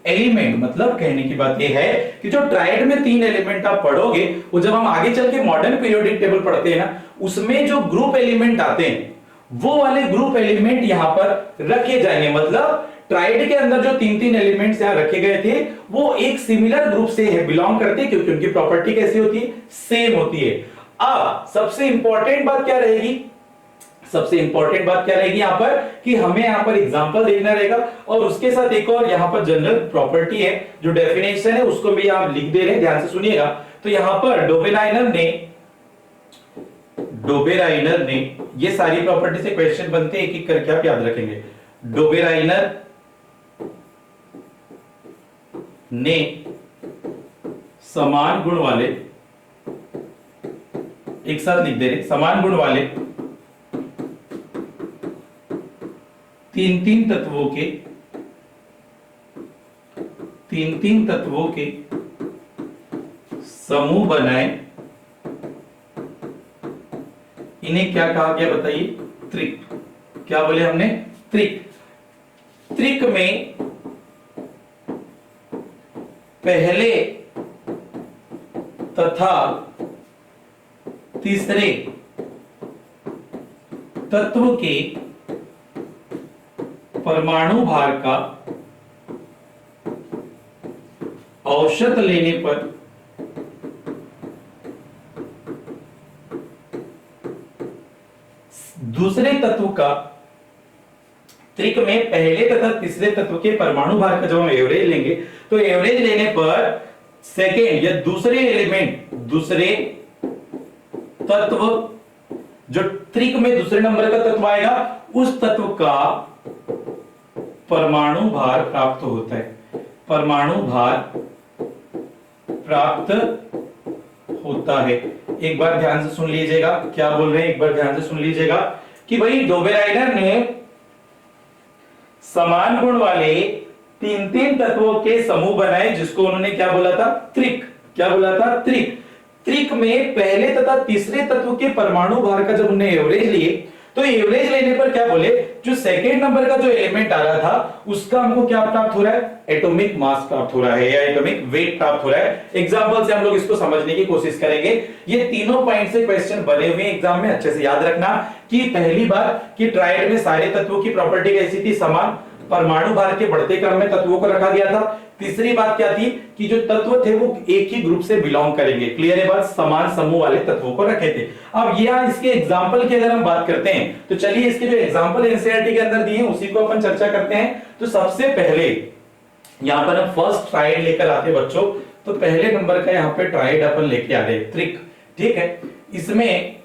element. मतलब कहने की बात यह है कि जो ट्राइड में 3 एलिमेंट आप पढ़ोगे, वो जब हम आगे चल के मॉडर्न पीरियोडिक टेबल पढ़ते हैं ना, उसमें जो ग्रुप एलिमेंट आते हैं वो वाले ग्रुप एलिमेंट यहां पर रखे जाएंगे। मतलब ट्राइड के अंदर जो 3 एलिमेंट्स यहां रखे गए थे वो एक सिमिलर ग्रुप से बिलोंग करते हैं, क्योंकि उनकी प्रॉपर्टी कैसी होती है? सेम होती है। अब सबसे इंपॉर्टेंट बात क्या रहेगी? यहां पर कि हमें यहां पर एग्जांपल देखना रहेगा, और उसके साथ एक और यहां पर जनरल प्रॉपर्टी है, जो डेफिनेशन है उसको भी आप लिख दे रहे हैं, ध्यान से सुनिएगा। तो यहां पर डोबेराइनर ने ये सारी प्रॉपर्टी से क्वेश्चन बनते हैं, एक एक करके आप याद रखेंगे। डोबेराइनर ने समान गुण वाले, एक साथ लिख दे रहे, समान गुण वाले 3 तत्वों के समूह बनाए। इन्हें क्या कहा गया बताइए? त्रिक। क्या बोले हमने? त्रिक। त्रिक में पहले तथा तीसरे तत्व के परमाणु भार का औसत लेने पर दूसरे तत्व का, त्रिक में पहले तथा तीसरे तत्व के परमाणु भार का जब हम एवरेज लेंगे, तो एवरेज लेने पर सेकेंड या दूसरे तत्व, जो त्रिक में दूसरे नंबर का तत्व आएगा, उस तत्व का परमाणु भार प्राप्त होता है। परमाणु भार प्राप्त होता है। एक बार ध्यान से सुन लीजिएगा क्या बोल रहे हैं, एक बार ध्यान से सुन लीजिएगा कि भाई डोबेराइनर ने समान गुण वाले 3 तत्वों के समूह बनाए, जिसको उन्होंने क्या बोला था? त्रिक। क्या बोला था? त्रिक। त्रिक में पहले तथा तीसरे तत्व के परमाणु भार का जब उन्हें एवरेज लिए, तो एवरेज लेने पर क्या बोले? जो सेकेंड नंबर का जो एलिमेंट आ रहा था उसका हमको क्या प्राप्त हो रहा है? एटॉमिक मास प्राप्त हो रहा है या एटॉमिक वेट प्राप्त हो रहा है। एग्जांपल से हम लोग इसको समझने की कोशिश करेंगे। ये तीनों पॉइंट से क्वेश्चन बने हुए एग्जाम में, अच्छे से याद रखना कि पहली बात कि ट्राइड में सारे तत्वों की प्रॉपर्टी कैसी थी? समान। परमाणु भार के बढ़ते क्रम में तत्वों को रखा गया था। तीसरी बात क्या थी कि जो तत्व थे वो एक ही ग्रुप से बिलोंग करेंगे। क्लियर है बात? समान समूह वाले तत्वों को रखे थे। अब यहां इसके एग्जांपल की अगर हम बात करते हैं, तो चलिए इसके जो एग्जांपल एनसीईआरटी के अंदर दिए हैं उसी को अपन चर्चा करते हैं। तो सबसे पहले यहां पर हम फर्स्ट ट्राइड लेकर आते हैं बच्चों। तो पहले नंबर का यहां पे ट्राइड अपन लेके आ रहे हैं, त्रिक। ठीक है, इसमें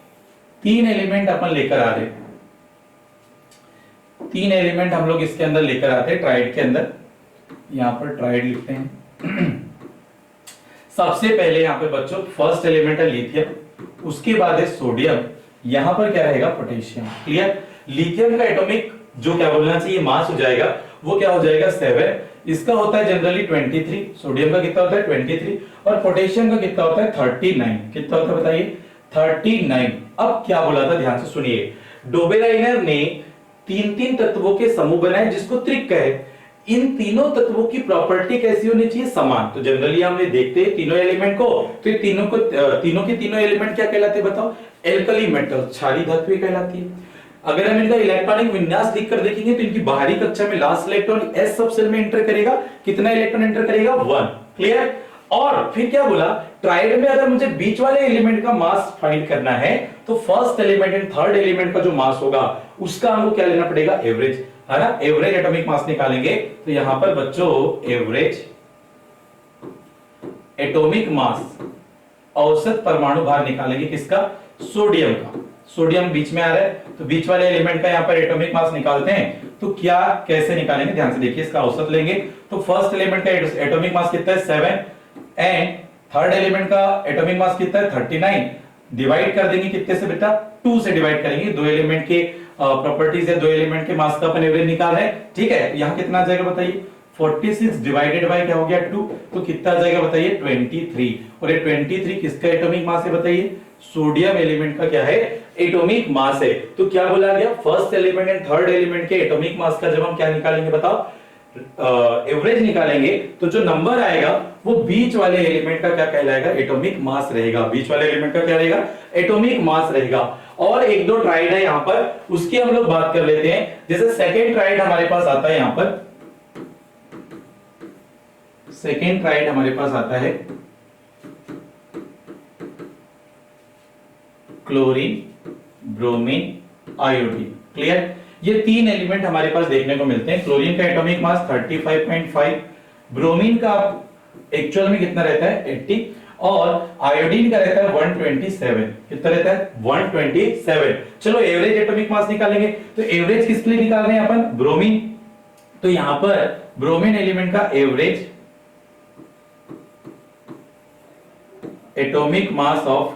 3 एलिमेंट अपन लेकर आ रहे हैं। 3 एलिमेंट हम लोग इसके अंदर लेकर आते हैं ट्राइड के अंदर। यहां पर ट्राइड लिखते हैं। सबसे पहले यहाँ पे बच्चों फर्स्ट एलिमेंट है लिथियम, उसके बाद है सोडियम, यहां पर क्या रहेगा पोटेशियम। क्लियर। लिथियम का एटॉमिक जो क्या बोलना चाहिए मास हो जाएगा वो क्या हो जाएगा 7, इसका होता है जनरली 23, सोडियम का कितना होता है 23 और पोटेशियम का कितना होता है 39। कितना होता है बताइए 39। अब क्या बोला था ध्यान से सुनिए, डोबेराइनर ने तीन तीन तत्वों के समूह बनाए जिसको त्रिक कहे। इन तीनों तत्वों की प्रॉपर्टी कैसी होनी चाहिए समान। तो जनरली हम देखते हैं तीनों एलिमेंट को, तो ये तीनों के तीनों एलिमेंट क्या कहलाते हैं बताओ, एल्कली मेटल क्षारीय धातुएं कहलाती है। अगर हम इनका इलेक्ट्रॉनिक विन्यास लिख कर देखेंगे तो इनकी बाहरी कक्षा में लास्ट इलेक्ट्रॉन एस सब सेल में एंटर करेगा, कितना इलेक्ट्रॉन एंटर करेगा 1। क्लियर। और फिर क्या बोला, ट्राइड में अगर मुझे बीच वाले एलिमेंट का मास फाइंड करना है तो first element and third element का जो मास होगा उसका हमको क्या लेना पड़ेगा एवरेज, है ना। एवरेज एटॉमिक मास निकालेंगे तो यहां पर बच्चों एवरेज एटॉमिक मास औसत परमाणु भार निकालेंगे किसका, सोडियम का। सोडियम बीच में आ रहा है तो बीच वाले एलिमेंट का यहां पर एटॉमिक मास निकालते हैं तो क्या कैसे निकालेंगे ध्यान से देखिए, इसका औसत लेंगे तो फर्स्ट एलिमेंट का एटॉमिक मास कितना है 7 एंड थर्ड एलिमेंट का एटॉमिक मास कितना है 39, डिवाइड कर देंगे कितने से बेटा 2 से डिवाइड करेंगे, दो एलिमेंट के प्रॉपर्टीज है, दो एलिमेंट के मास का अपन एवरेज निकाल है। ठीक है, यहां कितना आ जाएगा बताइए 46 डिवाइडेड बाय क्या हो गया 2, तो कितना आ जाएगा बताइए 23। और ये 23 किसका एटॉमिक मास है बताइए, सोडियम एलिमेंट का क्या है एटॉमिक मास है। तो क्या बोला गया, first element and third element के एटॉमिक मास का जब हम क्या निकालेंगे बताओ एवरेज निकालेंगे तो जो नंबर आएगा वो बीच वाले एलिमेंट का क्या कहलाएगा एटॉमिक मास रहेगा। बीच वाले एलिमेंट का क्या रहेगा एटॉमिक मास रहेगा। और एक दो ट्राइड है यहां पर, उसकी हम लोग बात कर लेते हैं। जैसे सेकेंड ट्राइड हमारे पास आता है, यहां पर सेकेंड ट्राइड हमारे पास आता है क्लोरीन, ब्रोमीन, आयोडीन। क्लियर। ये तीन एलिमेंट हमारे पास देखने को मिलते हैं। क्लोरीन का एटॉमिक मास 35.5, ब्रोमीन का एक्चुअल में कितना रहता है 80 और आयोडीन का रहता है 127। कितना रहता है 127। चलो एवरेज एटॉमिक मास निकालेंगे तो एवरेज किसके लिए निकाल रहे हैं अपन, ब्रोमीन। तो यहां पर ब्रोमीन एलिमेंट का average atomic mass of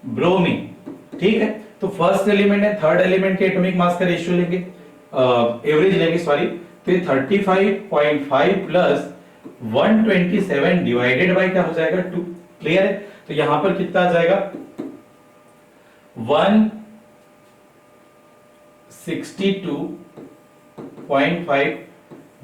bromine. ठीक है, तो फर्स्ट एलिमेंट है थर्ड एलिमेंट के एटॉमिक मास का रेशियो लेंगे, एवरेज लेंगे सॉरी, तो 35.5 प्लस 127 डिवाइडेड बाय क्या हो जाएगा 2। क्लियर है, तो यहां पर कितना आ जाएगा 162.5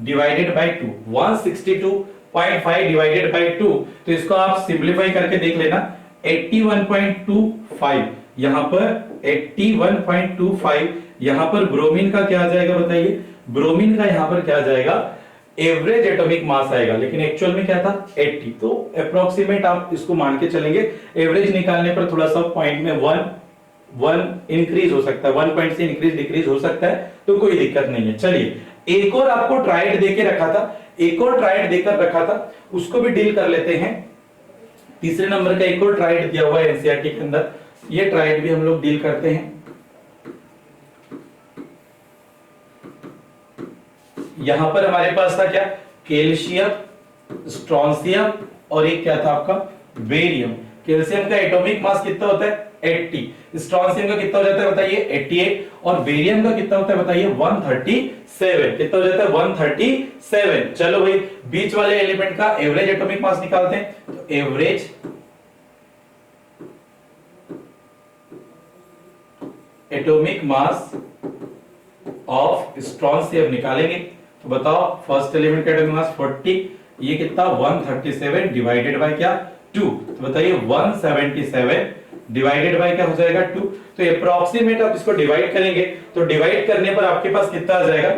डिवाइडेड बाय 2, 162.5 डिवाइडेड बाय 2। तो इसको आप सिंपलीफाई करके देख लेना 81.25, यहां पर 81.25, यहां पर ब्रोमीन का क्या आ जाएगा बताइए, ब्रोमीन का यहां पर क्या आ जाएगा एवरेज एटॉमिक मास आएगा, लेकिन एक्चुअल में क्या था 80। तो अप्रोक्सीमेट आप इसको मान के चलेंगे। एवरेज निकालने पर थोड़ा सा पॉइंट में 1 इंक्रीज हो सकता है, 1 पॉइंट से इंक्रीज डिक्रीज हो सकता है, तो कोई दिक्कत नहीं है। चलिए एक और आपको ट्राइड देके रखा था, एक और ट्राइड देकर रखा था, उसको भी डील कर लेते हैं। तीसरे नंबर का एक और ट्राइड दिया हुआ है एनसीईआरटी के अंदर, ये ट्राइड भी हम लोग डील करते हैं। यहां पर हमारे पास था क्या, कैल्शियम, स्ट्रोंशियम और एक क्या था आपका बेरियम। कैल्शियम का एटॉमिक मास कितना होता है 80, स्ट्रोंशियम का कितना हो जाता है बताइए 88 और बेरियम का कितना होता है बताइए 137। कितना हो जाता है 137। चलो भाई बीच वाले एलिमेंट का एवरेज एटॉमिक मास निकालते हैं, तो average atomic mass of strontium निकालेंगे, तो बताओ फर्स्ट एलिमेंट का एटॉमिक मास 40, ये कितना 137 डिवाइडेड बाय क्या 2, तो बताइए 177 डिवाइडेड बाय क्या हो जाएगा 2। तो अप्रोक्सीमेट आप इसको डिवाइड करेंगे तो डिवाइड करने पर आपके पास कितना आ जाएगा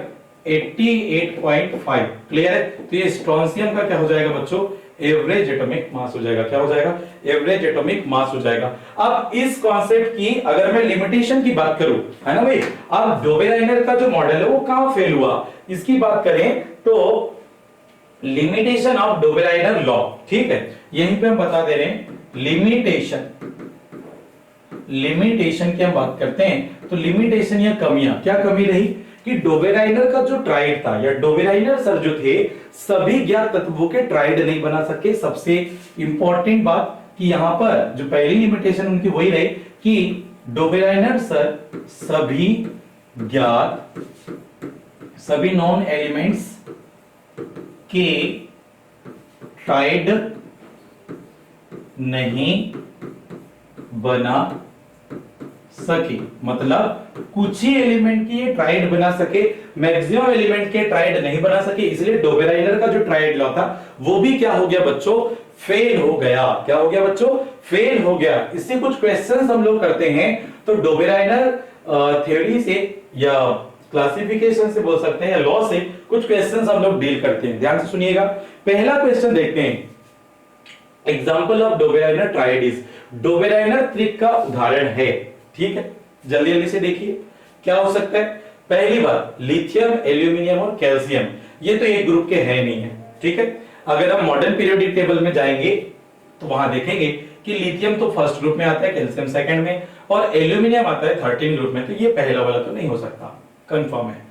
88.5। क्लियर है, तो ये स्ट्रोंशियम का क्या हो जाएगा बच्चों एवरेज एटॉमिक मास हो जाएगा। क्या हो जाएगा एवरेज एटॉमिक मास हो जाएगा। अब इस कॉन्सेप्ट की अगर मैं लिमिटेशन की बात करूं, है ना भाई, अब डोबेराइनर का जो मॉडल है वो कहां फेल हुआ, इसकी बात करें तो लिमिटेशन ऑफ डोबेराइनर लॉ। ठीक है, यहीं पे हम बता दे रहे हैं लिमिटेशन की हम बात करते हैं, तो लिमिटेशन या कमियां, क्या कमी रही कि डोबेराइनर का जो ट्राइड था या डोबेराइनर सर जो थे सभी ज्ञात तत्वों के ट्राइड नहीं बना सके। सबसे इंपॉर्टेंट बात कि यहां पर जो पहली लिमिटेशन उनकी वही रही कि डोबेराइनर सर सभी ज्ञात सभी नॉन एलिमेंट्स के ट्राइड नहीं बना सके। मतलब कुछ ही एलिमेंट की ये ट्राइड बना सके, मैक्सिमम एलिमेंट के ट्राइड नहीं बना सके, इसलिए डोबेराइनर का जो ट्राइड लॉ था वो भी क्या हो गया बच्चों, फेल हो गया। क्या हो गया बच्चों, फेल हो गया। इससे कुछ क्वेश्चंस हम लोग करते हैं तो डोबेराइनर थ्योरी से या क्लासिफिकेशन से बोल सकते हैं या लॉ से कुछ क्वेश्चंस हम लोग डील करते हैं। ध्यान से सुनिएगा, पहला क्वेश्चन देखते हैं। Example of Dobereiner tried is, Dobereiner त्रिक का उदाहरण है। ठीक है, जल्दी जल्दी से देखिए क्या हो सकता है। पहली बात, लिथियम, एल्यूमिनियम और कैल्शियम, ये तो एक ग्रुप के है नहीं है। ठीक है, अगर हम मॉडर्न पीरियोडिक टेबल में जाएंगे तो वहां देखेंगे कि लिथियम तो फर्स्ट ग्रुप में आता है, कैल्शियम सेकंड में और एल्यूमिनियम आता है 13 ग्रुप में, तो ये पहला वाला तो नहीं हो सकता, कंफर्म है।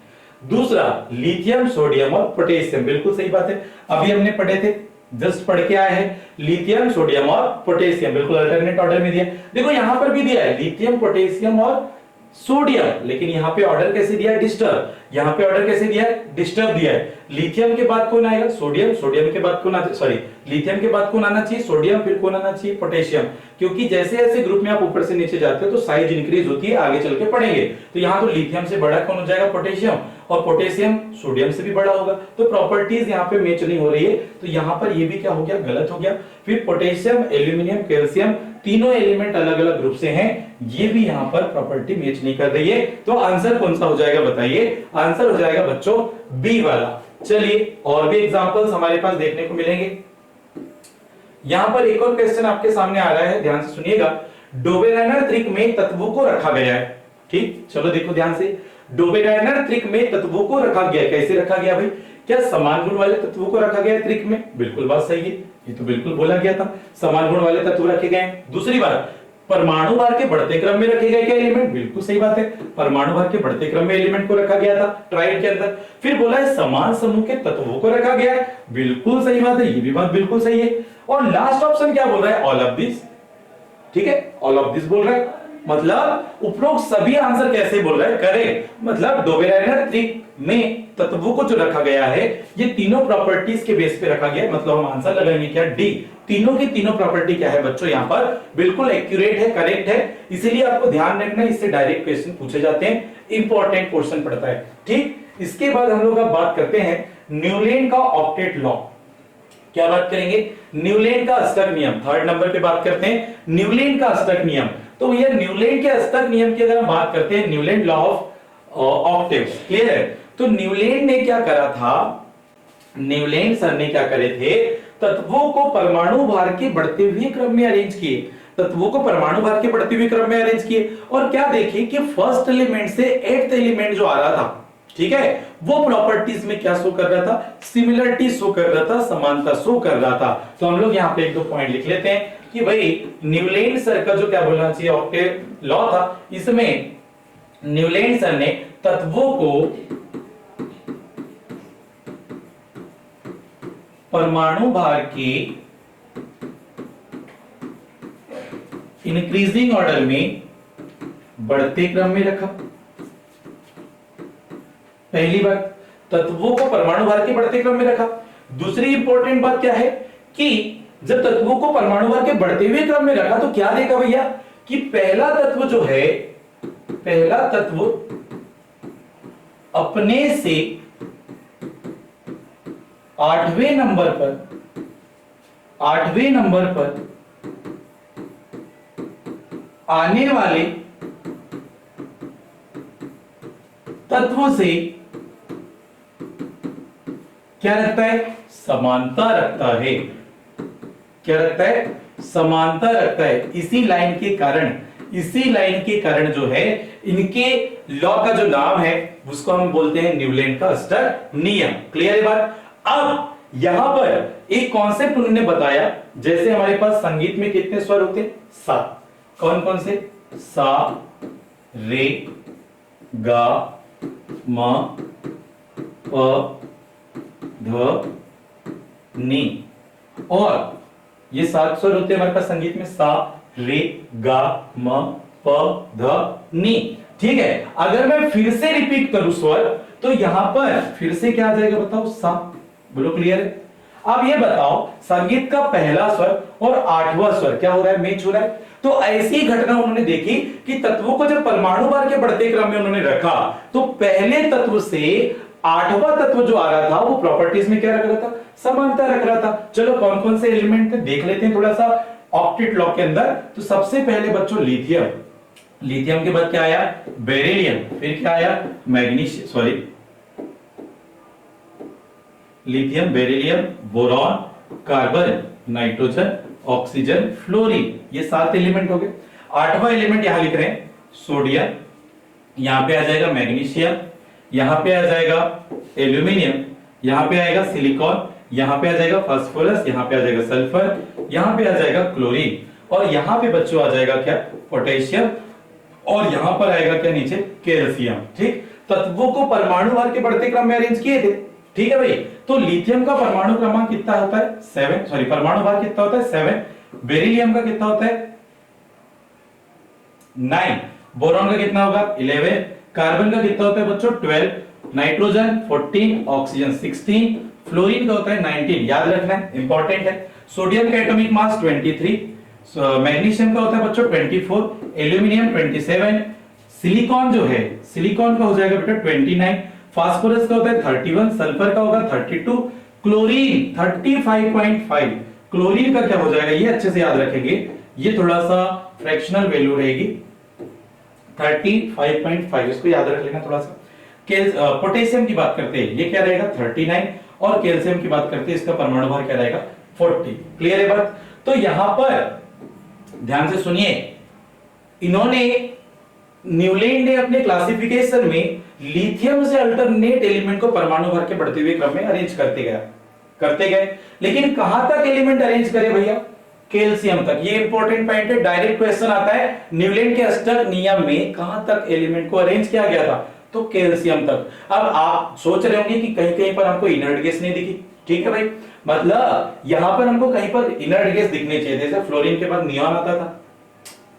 दूसरा, लिथियम, सोडियम और पोटेशियम, बिल्कुल सही बात है, अभी हमने पढ़े थे, जस्ट पढ़ के आए हैं, लिथियम, सोडियम और पोटेशियम, बिल्कुल अल्टरनेट ऑर्डर में दिया। देखो यहां पर भी दिया है लिथियम, पोटेशियम और सोडियम, लेकिन यहां पे ऑर्डर कैसे दिया है, डिस्टर्ब। यहां पे ऑर्डर कैसे दिया है, डिस्टर्ब दिया है। लिथियम के बाद कौन आएगा, सोडियम, सोडियम के बाद कौन आना, सॉरी लिथियम के बाद कौन आना चाहिए, सोडियम, फिर कौन आना चाहिए, पोटेशियम। क्योंकि जैसे जैसे ग्रुप में आप ऊपर से नीचे जाते हो तो साइज इंक्रीज होती है, आगे चल के पढ़ेंगे। तो यहां तो लिथियम से बड़ा कौन हो जाएगा, पोटेशियम, और पोटेशियम सोडियम से भी बड़ा होगा, तो प्रॉपर्टीज यहाँ पे मैच नहीं हो रही है, तो यहाँ पर ये भी क्या हो गया, गलत हो गया। फिर पोटेशियम, एल्यूमिनियम, कैल्शियम, तीनों एलिमेंट अलग अलग ग्रुप से हैं, ये भी यहाँ पर प्रॉपर्टी मैच नहीं कर रही है। तो आंसर कौन सा हो जाएगा बताइए, आंसर हो जाएगा बच्चों बी वाला। चलिए और भी एग्जांपल्स हमारे पास देखने को मिलेंगे। यहां पर एक और क्वेश्चन आपके सामने आ रहा है, ध्यान से सुनिएगा। डोबेराइनर त्रिक में तत्वों को रखा गया है। ठीक, चलो देखो ध्यान से, डोबेराइनर त्रिक में तत्वों को रखा गया, कैसे रखा गया भाई, क्या समान गुण वाले तत्वों को रखा गया त्रिक में, बिल्कुल बात सही है, ये तो बिल्कुल बोला गया था, समान गुण वाले तत्व रखे गए हैं। दूसरी बात, परमाणु भार के बढ़ते क्रम में रखे गए क्या एलिमेंट, बिल्कुल सही बात है, परमाणु भार के बढ़ते क्रम में एलिमेंट को रखा गया था ट्राइड के अंदर। फिर बोला है समान समूह के तत्वों को रखा गया है, बिल्कुल सही बात है, ये भी बात बिल्कुल सही है। और लास्ट ऑप्शन क्या बोल रहा है, ऑल ऑफ दिस। ठीक है, ऑल ऑफ दिस बोल रहा है, मतलब उपरोक्त सभी आंसर कैसे बोल रहा है, करेक्ट। मतलब डोबेराइनर त्रिक में तत्वों को जो रखा गया है ये तीनों प्रॉपर्टीज के बेस पे रखा गया है, मतलब हम आंसर लगाएंगे क्या, डी। तीनों की तीनों प्रॉपर्टी क्या है बच्चों, यहाँ पर बिल्कुल एक्यूरेट है, करेक्ट है। इसीलिए आपको ध्यान रखना, इससे डायरेक्ट क्वेश्चन पूछे जाते हैं, इंपॉर्टेंट क्वेश्चन पड़ता है। ठीक, इसके बाद हम लोग अब बात करते हैं न्यूलैंड का ऑक्टेट लॉ। क्या बात करेंगे, न्यूलैंड का अष्टक नियम, थर्ड नंबर पे बात करते हैं न्यूलैंड का अष्टक नियम। तो ये न्यूलैंड के अष्टक नियम की अगर हम बात करते हैं, Newland law of octaves, clear है। तो न्यूलैंड ने क्या करा था, न्यूलैंड सर ने क्या करे थे, तत्वों को परमाणु भार के बढ़ते हुए क्रम में अरेंज किए, तत्वों को परमाणु भार के बढ़ते हुए क्रम में अरेंज किए, और क्या देखिए कि फर्स्ट एलिमेंट से एट्थ एलिमेंट जो आ रहा था, ठीक है, वो प्रॉपर्टीज में क्या शो कर रहा था, सिमिलरिटी शो कर रहा था, समानता शो कर रहा था। तो हम लोग यहाँ पे एक दो पॉइंट लिख लेते हैं कि भाई न्यूलैंड सर का जो क्या बोलना चाहिए ऑक्टेट लॉ था, इसमें न्यूलैंड सर ने तत्वों को परमाणु भार के इंक्रीजिंग ऑर्डर में बढ़ते क्रम में रखा। पहली बात, तत्वों को परमाणु भार के बढ़ते क्रम में रखा। दूसरी इंपॉर्टेंट बात क्या है कि जब तत्वों को परमाणु भार के बढ़ते हुए क्रम में रखा तो क्या देखा भैया कि पहला तत्व जो है, पहला तत्व अपने से 8वें नंबर पर आने वाले तत्वों से क्या रखता है, समानता रखता है। क्या रखता है, समानता रखता है। इसी लाइन के कारण जो है इनके लॉ का जो नाम है उसको हम बोलते हैं न्यूलैंड का अष्टक नियम। क्लियर है बात। अब यहां पर एक कॉन्सेप्ट उन्होंने बताया, जैसे हमारे पास संगीत में कितने स्वर होते हैं, 7। कौन कौन से, सा, रे, गा, म प ध नी। और ये 7 स्वर होते हैं हमारे पास संगीत में, सा रे गा म प ध नी। ठीक है, अगर मैं फिर से रिपीट करूं स्वर तो यहां पर फिर से क्या आ जाएगा बताओ, सा। बोलो क्लियर है? अब ये बताओ संगीत का पहला स्वर और 8वां स्वर क्या हो रहा है, मैच हो रहा है। तो ऐसी घटना उन्होंने देखी कि तत्वों को जब परमाणु भार के बढ़ते क्रम में उन्होंने रखा तो पहले तत्व से 8वां तत्व जो आ रहा था वो प्रॉपर्टीज में क्या रख रहा था, समानता रख रहा था। चलो कौन कौन से एलिमेंट थे देख लेते हैं थोड़ा सा ऑक्टेट लॉ के अंदर। तो सबसे पहले बच्चों लिथियम, लिथियम के बाद क्या आया, बेरिलियम, फिर क्या आया, magnesium, sorry lithium, beryllium, boron, carbon, nitrogen, oxygen, fluorine, ये 7 एलिमेंट हो गए। 8वां एलिमेंट यहां लिख रहे हैं सोडियम, यहां पे आ जाएगा मैग्नीशियम, यहां पे आ जाएगा एल्यूमिनियम, यहां पे आएगा सिलिकॉन, यहां पे आ जाएगा फास्फोरस, यहां पे आ जाएगा सल्फर, यहां पे आ जाएगा क्लोरीन, और यहां पे बच्चों आ जाएगा क्या, पोटेशियम, और यहां पर आएगा क्या नीचे, कैल्शियम। ठीक, तत्वों को परमाणु भार के बढ़ते क्रम में अरेंज किए थे। ठीक है भाई, तो लिथियम का परमाणु क्रमांक कितना होता है, 7, सॉरी परमाणु भार कितना होता है, 7। बेरिलियम का कितना होता है, 9। बोरॉन का कितना होगा, 11। कार्बन का कितना होता है बच्चों, 12। नाइट्रोजन 14, ऑक्सीजन 16, फ्लोरीन का होता है 19। याद रखना है, इंपॉर्टेंट है। सोडियम का एटॉमिक मास 23, मैग्नीशियम का होता है बच्चों 24, एल्यूमिनियम 27, सिलिकॉन जो है, सिलिकॉन का हो जाएगा बेटा 29, फास्फोरस का होता है 31, सल्फर का होगा 32, क्लोरीन 35.5। क्लोरीन का क्या हो जाएगा, ये अच्छे से याद रखेंगे, ये थोड़ा सा फ्रैक्शनल वैल्यू रहेगी 35.5, इसको याद रख लेना थोड़ा सा। पोटेशियम की बात करते हैं, ये क्या रहेगा 39, और कैल्शियम की बात करते हैं, इसका परमाणु भार क्या रहेगा 40। क्लियर है बात? तो यहां पर ध्यान से सुनिए, इन्होंने न्यूलैंड ने अपने क्लासिफिकेशन में लिथियम से अल्टरनेट एलिमेंट को परमाणु भर के बढ़ते हुए क्रम में अरेंज करते गए, लेकिन कहां तक एलिमेंट अरेंज करे भैया, कैल्शियम तक। ये इंपॉर्टेंट पॉइंट है, डायरेक्ट क्वेश्चन आता है न्यूलैंड के अष्टक नियम में कहां तक एलिमेंट को अरेंज किया गया था, तो कैल्शियम तक। अब आप सोच रहे होंगे कि कहीं कहीं पर हमको इनर्ट गैस नहीं दिखी। ठीक है भाई, मतलब यहां पर हमको कहीं पर इनर्ट गैस दिखने चाहिए, जैसे फ्लोरीन के बाद नियॉन आता था।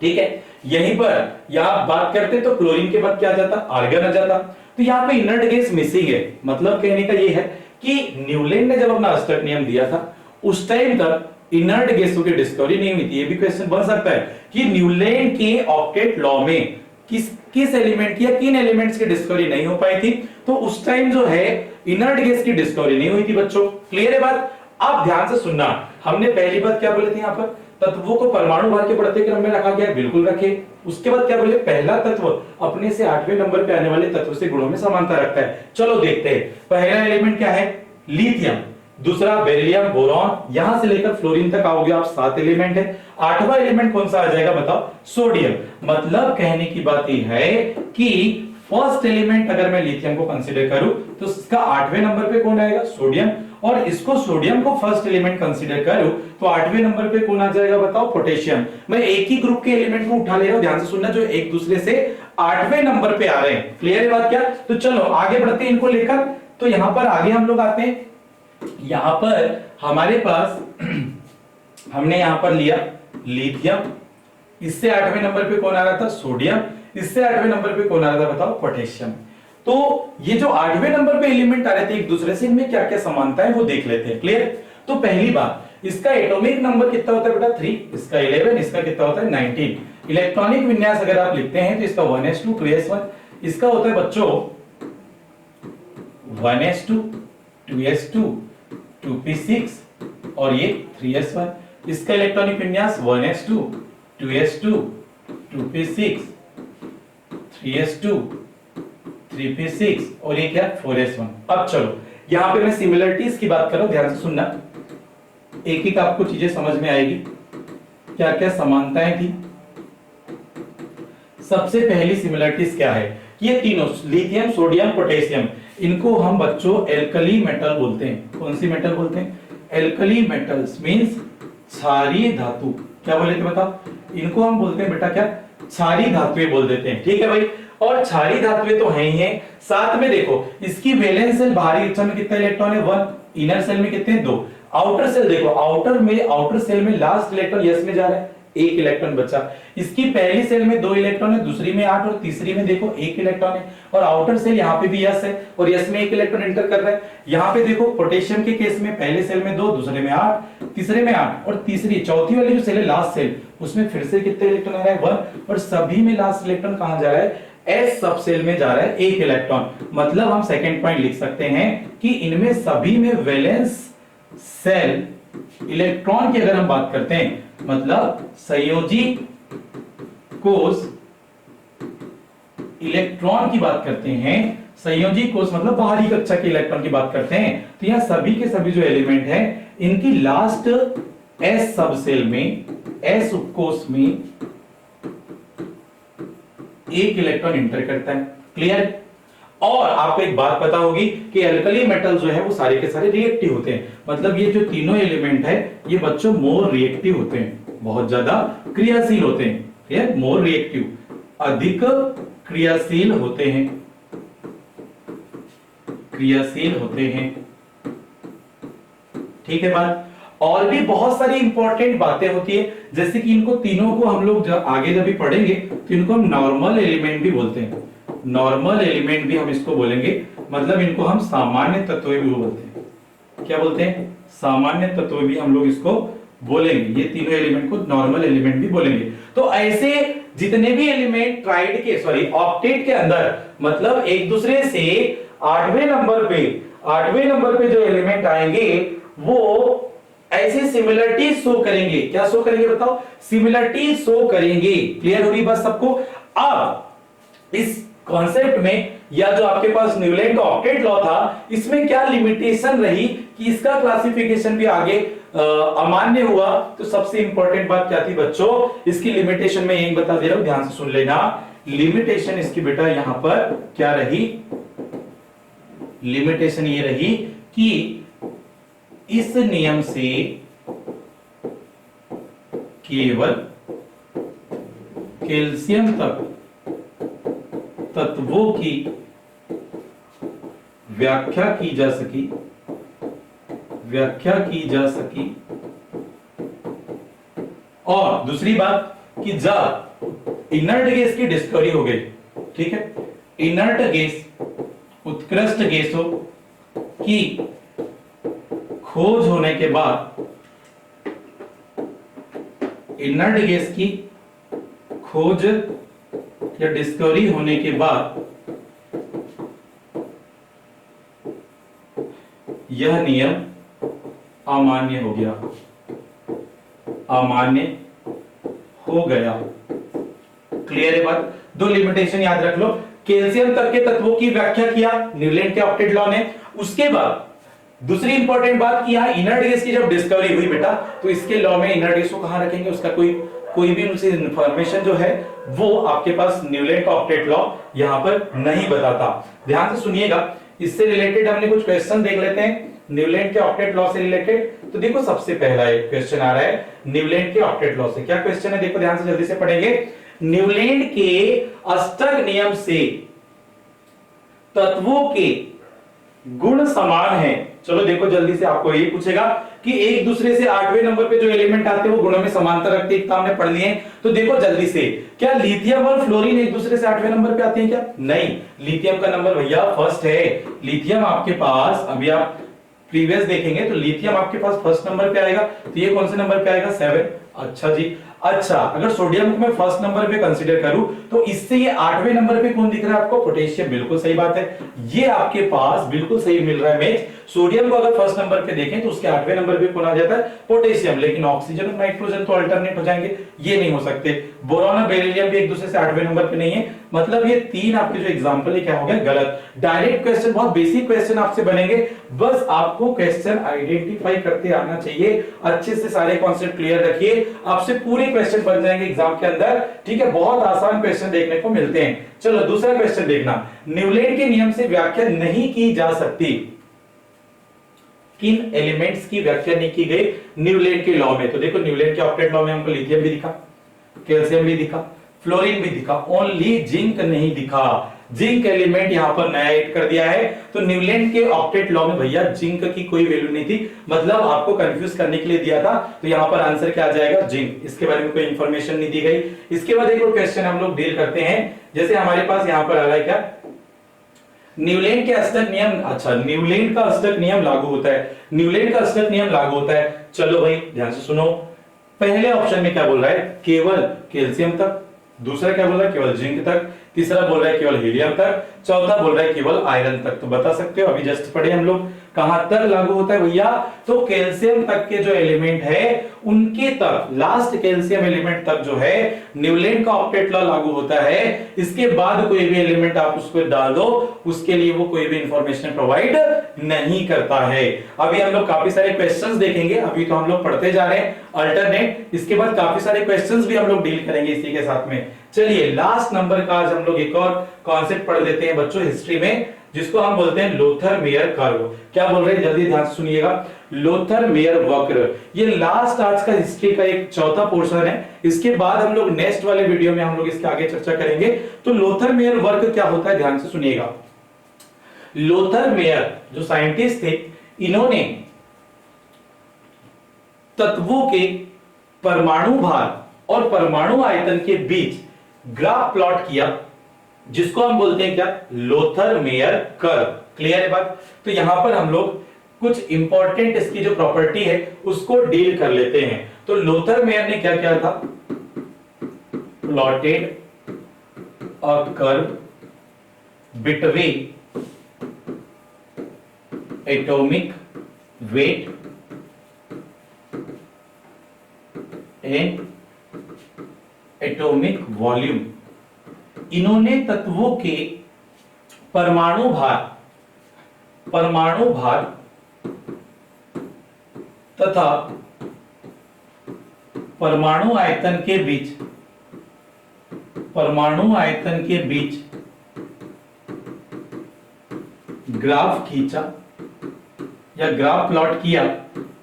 ठीक है, यहीं पर यहां बात करते तो क्लोरीन के बाद क्या आ जाता, आर्गन आ जाता। तो यहाँ पे इनर्ट गैस मिसिंग है। मतलब कहने का ये है कि न्यूलैंड ने जब अपना अष्टक नियम दिया था उस टाइम तक इनर्ट गैसों की डिस्कवरी नहीं हुई थी। ये भी क्वेश्चन बन सकता है कि न्यूलैंड के ऑक्टेट लॉ में किस एलिमेंट की या किन एलिमेंट्स की डिस्कवरी नहीं हो पाई थी, तो उस टाइम जो है इनर्ट गैस की डिस्कवरी नहीं हुई थी बच्चों। क्लियर है बात? आप ध्यान से सुनना, हमने पहली बात क्या बोले थे, यहाँ पर तत्वों को परमाणु भार के बढ़ते क्रम में रखा गया, बिल्कुल रखे। उसके बाद क्या बोले, पहला तत्व अपने से 8वें नंबर पे आने वाले तत्व से गुणों में समानता रखता है। चलो देखते हैं, पहला एलिमेंट क्या है, लिथियम, दूसरा बेरिलियम, बोरॉन, यहां से लेकर फ्लोरीन तक आओगे आप, 7 एलिमेंट है। 8वां एलिमेंट कौन सा आ जाएगा बताओ, सोडियम। मतलब कहने की बात यह है कि फर्स्ट एलिमेंट अगर मैं लिथियम को कंसीडर करूं तो इसका 8वें नंबर पे कौन आएगा, सोडियम। और इसको सोडियम को फर्स्ट एलिमेंट कंसीडर करूं तो 8वें नंबर पे कौन आ जाएगा बताओ, पोटेशियम। मैं एक ही ग्रुप के एलिमेंट को उठा ले रहा हूं, ध्यान से सुनना, जो एक दूसरे से 8वें नंबर पे आ रहे हैं। क्लियर है बात क्या? तो चलो आगे बढ़ते हैं इनको लेकर। तो यहां पर आगे हम लोग आते हैं, यहां पर हमारे पास हमने यहां पर लिया लिथियम, इससे 8वें नंबर पे कौन आ रहा था, सोडियम, इससे 8वें नंबर पे कौन आ रहा था बताओ, पोटेशियम। तो ये जो 8वें नंबर पे एलिमेंट आ रहे थे एक दूसरे से, इनमें क्या क्या समानता है वो देख लेते हैं। क्लियर? तो पहली बात, इसका एटॉमिक नंबर कितना होता है बेटा 3, इसका 11, इसका कितना होता है 19। इलेक्ट्रॉनिक विन्यास अगर आप लिखते हैं तो इसका 1s2 2s1, इसका होता है बच्चों 1s2 2s2 2p6 और ये 3s1। इसका इलेक्ट्रॉनिक विन्यास 1s2 2s2 2p6 3s2 3p6 और ये क्या 4s1। अब चलो यहां पे मैं सिमिलरिटीज की बात कर रहा हूं, ध्यान से सुनना, एक एक आपको चीजें समझ में आएगी क्या क्या समानताएं थी। सबसे पहली सिमिलरिटीज क्या है, ये तीनों लिथियम, सोडियम, पोटेशियम, इनको हम बच्चों एल्कली मेटल बोलते हैं। कौन सी मेटल बोलते हैं, एल्कली मेटल्स, मींस क्षारीय धातु। क्या बोले थे बताओ, इनको हम बोलते हैं बेटा क्या, क्षारीय धातुएं बोल देते हैं। ठीक है भाई। और क्षारीय धातुएं तो है ही है, साथ में देखो इसकी वैलेंस शेल बाहरी कक्षा में कितना इलेक्ट्रॉन है 1, इनर सेल में कितने 2, आउटर सेल देखो आउटर सेल में लास्ट इलेक्ट्रॉन यस में जा रहा है, एक इलेक्ट्रॉन बचा। इसकी पहली सेल में 2 इलेक्ट्रॉन है, दूसरी में 8 और तीसरी में देखो 1 इलेक्ट्रॉन है, और आउटर सेल यहाँ पे भी यस है और यस में 1 इलेक्ट्रॉन एंटर कर रहा है। यहाँ पे देखो पोटेशियम के केस में पहले सेल में 2, दूसरे में 8, तीसरे में 8 और तीसरी चौथी वाली जो सेल है लास्ट सेल उसमें फिर से कितने इलेक्ट्रॉन आ रहा है 1, और सभी में लास्ट इलेक्ट्रॉन कहां जा रहा है एस सब सेल में जा रहा है 1 इलेक्ट्रॉन। मतलब हम सेकंड पॉइंट लिख सकते हैं कि इनमें सभी में वैलेंस सेल इलेक्ट्रॉन की अगर हम बात करते हैं, मतलब संयोजी कोष इलेक्ट्रॉन की बात करते हैं, संयोजी कोष मतलब बाहरी कक्षा के इलेक्ट्रॉन की बात करते हैं, तो यहां सभी के सभी जो एलिमेंट हैं इनकी लास्ट एस सब सेल में एस उपकोष में 1 इलेक्ट्रॉन इंटर करता है। क्लियर? और आपको एक बात पता होगी कि अल्कली मेटल जो है वो सारे के सारे रिएक्टिव होते हैं, मतलब ये जो तीनों एलिमेंट है ये बच्चों मोर रिएक्टिव होते हैं, बहुत ज्यादा क्रियाशील होते हैं। ये मोर रिएक्टिव, अधिक क्रियाशील होते हैं, क्रियाशील होते हैं। ठीक है बात? और भी बहुत सारी इंपॉर्टेंट बातें होती है, जैसे कि इनको तीनों को हम लोग जब आगे जब भी पढ़ेंगे तो इनको हम नॉर्मल एलिमेंट भी बोलते हैं, नॉर्मल एलिमेंट भी हम इसको बोलेंगे, मतलब इनको हम सामान्य तत्व भी बोलते हैं। क्या बोलते हैं? सामान्य तत्व भी हम लोग इसको बोलेंगे, ये तीनों एलिमेंट को नॉर्मल एलिमेंट भी बोलेंगे। तो ऐसे जितने भी एलिमेंट ट्राइड के ऑक्टेट के अंदर, मतलब एक दूसरे से 8वें नंबर पे जो एलिमेंट आएंगे वो ऐसे सिमिलरिटी शो करेंगे। क्या शो करेंगे बताओ? सिमिलरिटी शो करेंगे। क्लियर हो रही बात सबको? अब इस कॉन्सेप्ट में या जो आपके पास न्यूलैंड का ऑक्टेट लॉ था, इसमें क्या लिमिटेशन रही कि इसका क्लासिफिकेशन भी आगे अमान्य हुआ। तो सबसे इंपॉर्टेंट बात क्या थी बच्चों? इसकी लिमिटेशन में यही बता दे रहा हूं, ध्यान से सुन लेना। लिमिटेशन इसकी बेटा यहां पर क्या रही? लिमिटेशन ये रही कि इस नियम से केवल कैल्शियम तक तत्वों की व्याख्या की जा सकी। और दूसरी बात कि जब इनर्ट गैस की डिस्कवरी हो गई, ठीक है, इनर्ट गैस उत्कृष्ट गैसों की खोज होने के बाद, इनर्ट गैस की खोज या डिस्कवरी होने के बाद यह नियम अमान्य हो गया, अमान्य हो गया। क्लियर है बात? 2 लिमिटेशन याद रख लो। कैल्शियम तक के तत्वों की व्याख्या किया न्यूलैंड के ऑक्टेट लॉ ने। उसके बाद दूसरी इंपॉर्टेंट बात कि यहां इनर्ट गैस की जब डिस्कवरी हुई बेटा, तो इसके लॉ में इनर्ट गैस को कहां रखेंगे, उसका कोई भी उनसे इंफॉर्मेशन जो है वो आपके पास न्यूलैंड का ऑक्टेट लॉ यहां पर नहीं बताता। ध्यान से सुनिएगा, इससे रिलेटेड हमने कुछ क्वेश्चन देख लेते हैं न्यूलैंड के ऑक्टेट लॉ से रिलेटेड। तो देखो सबसे पहला एक क्वेश्चन आ रहा है न्यूलैंड के ऑक्टेट लॉ से। क्या क्वेश्चन है देखो ध्यान से, जल्दी से पढ़ेंगे। न्यूलैंड के अष्टक नियम से तत्वों के गुण समान है। चलो देखो जल्दी से, आपको ये पूछेगा कि एक दूसरे से 8वें नंबर पे जो एलिमेंट आते हैं वो गुणों में समानता रखते हैं, हमने पढ़ लिए। तो देखो जल्दी से, क्या लिथियम और फ्लोरीन एक दूसरे से 8वें नंबर पे आते हैं क्या? नहीं, लिथियम का नंबर भैया फर्स्ट है। लिथियम आपके पास, अभी आप प्रीवियस देखेंगे तो लिथियम आपके पास फर्स्ट नंबर पे आएगा, तो ये कौन से नंबर पे आएगा? 7। अच्छा जी, अच्छा अगर सोडियम को मैं फर्स्ट नंबर पे कंसीडर करूं तो इससे ये 8वें नंबर पे कौन दिख रहा है आपको? पोटेशियम। बिल्कुल सही बात है, ये आपके पास बिल्कुल सही मिल रहा है मैच। सोडियम को अगर फर्स्ट नंबर पे देखें तो उसके 8वें नंबर पे कौन आ जाता है? पोटेशियम। लेकिन ऑक्सीजन और नाइट्रोजन तो अल्टरनेट हो जाएंगे, ये नहीं हो सकते। बोरॉन और बेरिलियम भी एक दूसरे से 8वें नंबर पे नहीं है। मतलब ये 3 आपके जो एग्जांपल है क्या हो गया? गलत। डायरेक्ट क्वेश्चन, बहुत बेसिक क्वेश्चन आपसे बनेंगे, बस आपको क्वेश्चन आइडेंटिफाई करते आना चाहिए। अच्छे से सारे कॉन्सेप्ट क्लियर रखिए, आपसे पूरे क्वेश्चन बन जाएंगे एग्जाम के अंदर। ठीक है, बहुत आसान क्वेश्चन देखने को मिलते हैं। चलो दूसरा क्वेश्चन देखना। न्यूलैंड के नियम से व्याख्या नहीं की जा सकती, किन एलिमेंट्स की व्याख्या नहीं की गई न्यूलैंड के लॉ में? तो देखो न्यूलैंड के ऑक्टेट लॉ में हमको लिथियम भी दिखा, कैल्शियम भी दिखा, फ्लोरीन भी दिखा, ओनली जिंक नहीं दिखा। जिंक एलिमेंट यहां पर नया ऐड कर दिया है। तो न्यूलैंड के ऑक्टेट लॉ में भैया जिंक की कोई वैल्यू नहीं थी, मतलब आपको कंफ्यूज करने के लिए दिया था। तो यहां पर आंसर क्या आ जाएगा, जिंक। इसके बारे में कोई इंफॉर्मेशन नहीं दी गई। इसके बाद एक और क्वेश्चन हम लोग डील करते हैं। जैसे हमारे पास यहां पर आ रहा है क्या, न्यूलैंड के अष्टक नियम। अच्छा, न्यूलैंड का अष्टक नियम लागू होता है, न्यूलैंड का अष्टक नियम लागू होता है। चलो भाई ध्यान से सुनो। पहले ऑप्शन में क्या बोल रहा है, केवल कैल्शियम तक। दूसरा क्या बोल रहा है, केवल जिंक तक। तीसरा बोल रहा है केवल हीलियम तक। चौथा बोल रहा है केवल आयरन तक। तो बता सकते हो, अभी जस्ट पढ़े हम लोग, कहां तक लागू होता है भैया, तो कैल्शियम तक के जो एलिमेंट है उनके तक, लास्ट कैल्शियम एलिमेंट तक जो है न्यूलैंड का ऑक्टेट लॉ लागू होता है। इसके बाद कोई भी एलिमेंट आप उसको डाल दो, उसके लिए वो कोई भी इंफॉर्मेशन प्रोवाइड नहीं करता है। अभी हम लोग काफी सारे क्वेश्चंस देखेंगे, अभी तो हम लोग पढ़ते जा रहे हैं अल्टरनेट। इसके बाद काफी सारे क्वेश्चंस भी हम लोग डील करेंगे इसी के साथ में। चलिए लास्ट नंबर का आज हम लोग एक और कॉन्सेप्ट पढ़ लेते हैं बच्चों, हिस्ट्री में, जिसको हम बोलते हैं लोथर मेयर कर्व। क्या बोल रहे हैं, जल्दी ध्यान से सुनिएगा। लोथर मेयर वक्र, ये लास्ट आज का हिस्ट्री का एक चौथा पोर्शन है। इसके बाद हम लोग नेक्स्ट वाले वीडियो में हम लोग इसके आगे चर्चा करेंगे। तो लोथर मेयर वक्र क्या होता है, ध्यान से सुनिएगा। लोथर मेयर जो साइंटिस्ट थे, इन्होंने तत्वों के परमाणु भार और परमाणु आयतन के बीच ग्राफ प्लॉट किया, जिसको हम बोलते हैं क्या, लोथर मेयर कर्व। क्लियर है बात। तो यहां पर हम लोग कुछ इंपॉर्टेंट इसकी जो प्रॉपर्टी है उसको डील कर लेते हैं। तो लोथर मेयर ने क्या किया था, plotted a curve between atomic weight and atomic volume. इन्होंने तत्वों के परमाणु भार तथा परमाणु आयतन के बीच ग्राफ खींचा या ग्राफ प्लॉट किया,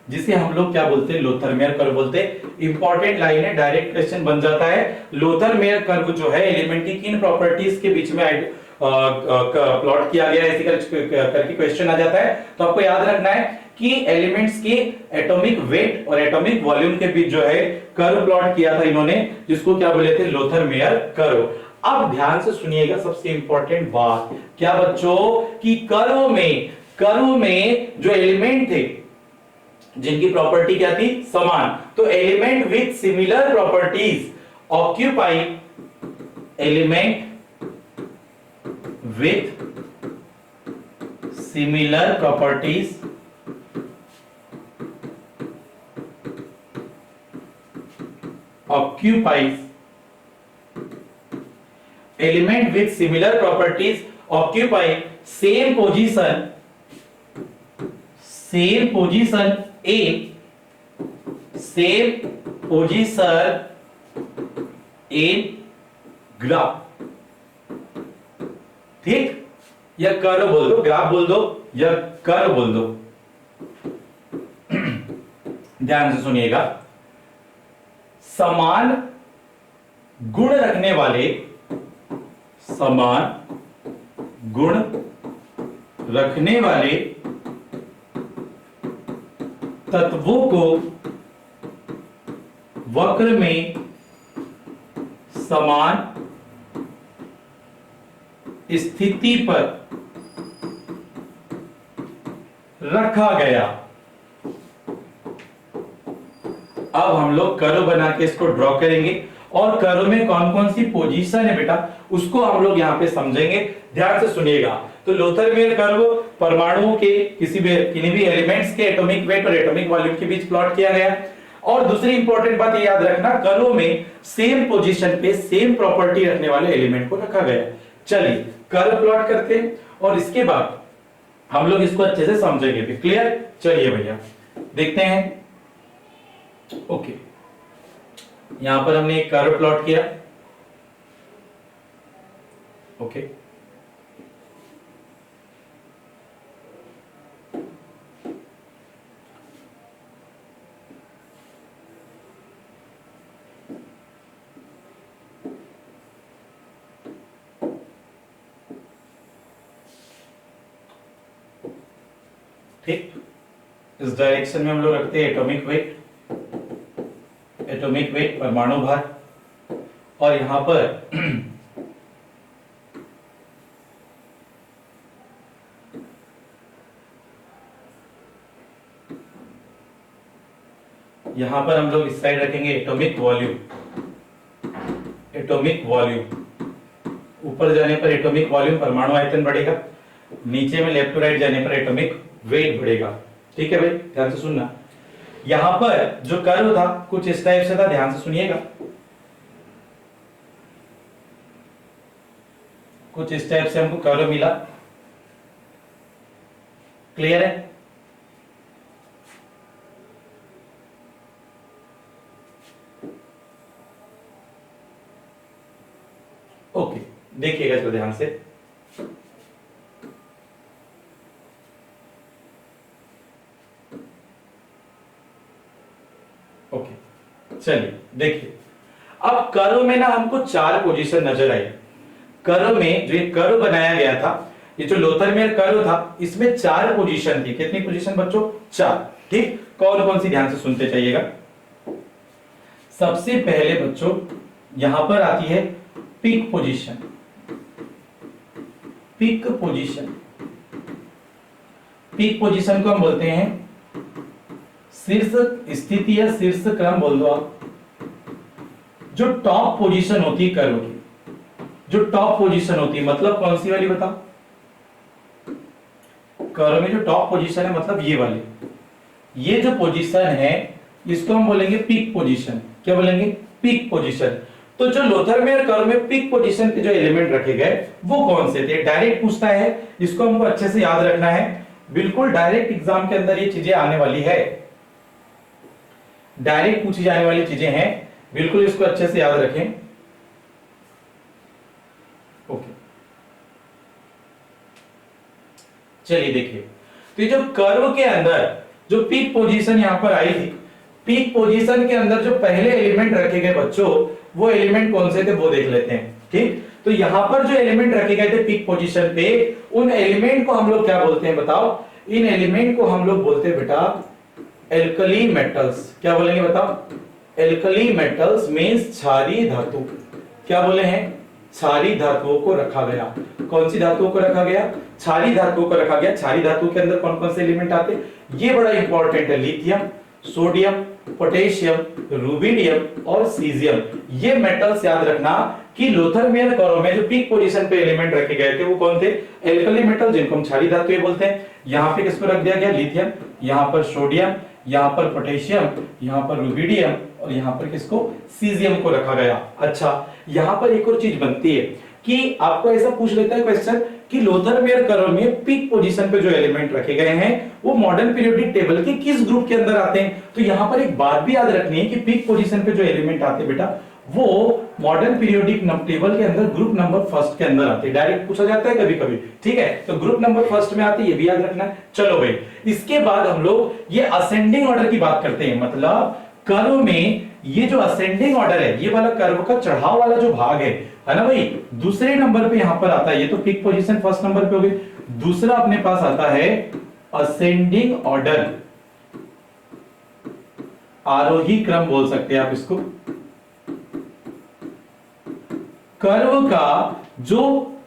जिसे हम लोग क्या बोलते हैं, लोथर मेयर कर्व बोलते हैं। इंपॉर्टेंट लाइन है, डायरेक्ट क्वेश्चन बन जाता है। लोथर मेयर कर्व जो है एलिमेंट की किन प्रॉपर्टीज के बीच में प्लॉट किया गया है, ऐसे करके क्वेश्चन आ जाता है। तो आपको याद रखना है कि एलिमेंट्स की एटॉमिक वेट और एटॉमिक वॉल्यूम के बीच जो है कर्व प्लॉट किया था इन्होंने, जिसको क्या बोले थे, लोथर मेयर कर्व। अब ध्यान से सुनिएगा सबसे इंपॉर्टेंट बात, क्या बच्चों, कि कर्व में जो एलिमेंट थे जिनकी प्रॉपर्टी क्या थी, समान, तो element with similar properties occupy, element with similar properties occupies, element with similar properties occupy same position in graph. ठीक, या कर्व बोल दो, ग्राफ बोल दो या कर्व बोल दो। ध्यान से सुनिएगा, समान गुण रखने वाले तत्वों को वक्र में समान स्थिति पर रखा गया। अब हम लोग कर्व बना के इसको ड्रॉ करेंगे, और कर्व में कौन कौन सी पोजीशन है बेटा, उसको हम लोग यहां पे समझेंगे। ध्यान से सुनिएगा। तो लोथर मेयर कर्व परमाणुओं के किसी भी एलिमेंट्स के एटॉमिक वेट और एटॉमिक वॉल्यूम के बीच प्लॉट किया गया। और दूसरी इंपॉर्टेंट बात ये याद रखना, कर्व में सेम पोजीशन पे सेम प्रॉपर्टी रखने वाले एलिमेंट को रखा गया। चलिए कर्व प्लॉट करते हैं और इसके बाद हम लोग इसको अच्छे से समझेंगे। क्लियर, चलिए भैया देखते हैं। ओके, यहां पर हमने एक कर्व प्लॉट किया। ओके, ठीक, इस डायरेक्शन में हम लोग रखते हैं एटॉमिक वेट परमाणु भार, और यहां पर यहां पर हम लोग इस साइड रखेंगे एटॉमिक वॉल्यूम। ऊपर जाने पर एटॉमिक वॉल्यूम परमाणु आयतन बढ़ेगा, नीचे में लेफ्ट टू राइट जाने पर एटॉमिक वेट बढ़ेगा। ठीक है भाई, ध्यान से सुनना। यहां पर जो कर्व था कुछ इस टाइप से था, ध्यान से सुनिएगा। कुछ इस टाइप से हमको कर्व मिला, क्लियर है? ओके, देखिएगा इसको ध्यान से। ओके, चलिए देखिए, अब कर्व में ना हमको 4 पोजीशन नजर आई। कर्व में जो ये कर्व बनाया गया था, ये जो लोथरमेयर कर्व था, इसमें 4 पोजीशन थी। कितनी पोजीशन बच्चों? 4। ठीक, कौन कौन सी, ध्यान से सुनते जाइएगा। सबसे पहले बच्चों यहां पर आती है पीक पोजीशन। पीक पोजीशन को हम बोलते हैं शीर्ष स्थिति या शीर्ष क्रम बोल दो आप। जो टॉप पोजीशन होती है कर्व की, जो टॉप पोजीशन होती है, मतलब कौन सी वाली बताओ? कर्व में जो टॉप पोजीशन है मतलब ये वाली, ये जो पोजीशन है इसको हम बोलेंगे पीक पोजीशन। क्या बोलेंगे? Peak position. तो जो लोथरमेयर कर्व में पीक पोजीशन के जो एलिमेंट रखे गए वो कौन से थे? डायरेक्ट पूछता है, इसको हमको अच्छे से याद रखना है। बिल्कुल डायरेक्ट एग्जाम के अंदर ये चीजें आने वाली है, डायरेक्ट पूछी जाने वाली चीजें हैं, बिल्कुल इसको अच्छे से याद रखें। ओके, चलिए देखिए, तो ये जो कर्व के अंदर जो पीक पोजीशन यहां पर आई थी, पीक पोजीशन के अंदर जो पहले एलिमेंट रखे गए बच्चों, वो एलिमेंट कौन से थे वो देख लेते हैं। ठीक, तो यहां पर जो एलिमेंट रखे गए थे पीक पोजीशन पे, उन एलिमेंट को हम लोग क्या बोलते हैं बताओ? इन एलिमेंट को हम लोग बोलते हैं बेटा एल्कली मेटल्स। क्या बोलेंगे बताओ? एल्कली मेटल्स मींस क्षारीय धातु। क्या बोले हैं? क्षारीय धातुओं को रखा गया। कौन सी धातुओं को रखा गया? क्षारीय धातुओं को रखा गया। क्षारीय धातु के अंदर कौन कौन से एलिमेंट आते हैं? ये बड़ा इंपॉर्टेंट है, लिथियम, सोडियम, पोटेशियम, रुबिडियम और सीजियम। ये मेटल्स याद रखना कि लोथरमेयर कर्व में जो पीक पोजीशन पे एलिमेंट रखे गए थे वो कौन थे? एल्कली मेटल, जिनको हम क्षारीय धातुएं बोलते हैं। यहाँ पे किसको रख दिया गया? लिथियम, यहाँ पर सोडियम, यहाँ पर पोटेशियम, यहाँ पर रुबिडियम और यहाँ पर किसको? सीजियम को रखा गया। अच्छा, यहाँ पर एक और चीज बनती है कि आपको ऐसा पूछ लेता है क्वेश्चन कि लोथरमेयर कर्व में पीक पोजीशन पे जो एलिमेंट रखे गए हैं वो मॉडर्न पीरियोडिक टेबल के किस ग्रुप के अंदर आते हैं? तो यहाँ पर एक बात भी याद रखनी है कि पीक पोजीशन पे जो एलिमेंट आते हैं बेटा, वो मॉडर्न पीरियोडिक टेबल के अंदर ग्रुप नंबर फर्स्ट के अंदर आते हैं। डायरेक्ट पूछा जाता है कभी कभी, ठीक है? तो ग्रुप नंबर फर्स्ट में आते हैं, ये भी याद रखना है। चलो भाई, इसके बाद हम लोग ये असेंडिंग ऑर्डर की बात करते हैं। मतलब कर्व में ये जो असेंडिंग ऑर्डर है, ये वाला कर्व का चढ़ाव वाला जो भाग है ना भाई, दूसरे नंबर पे यहां पर आता है। ये तो पीक पोजीशन फर्स्ट नंबर पे हो गई। दूसरा अपने पास आता है असेंडिंग ऑर्डर, आरोही क्रम बोल सकते हैं आप इसको। कर्व का जो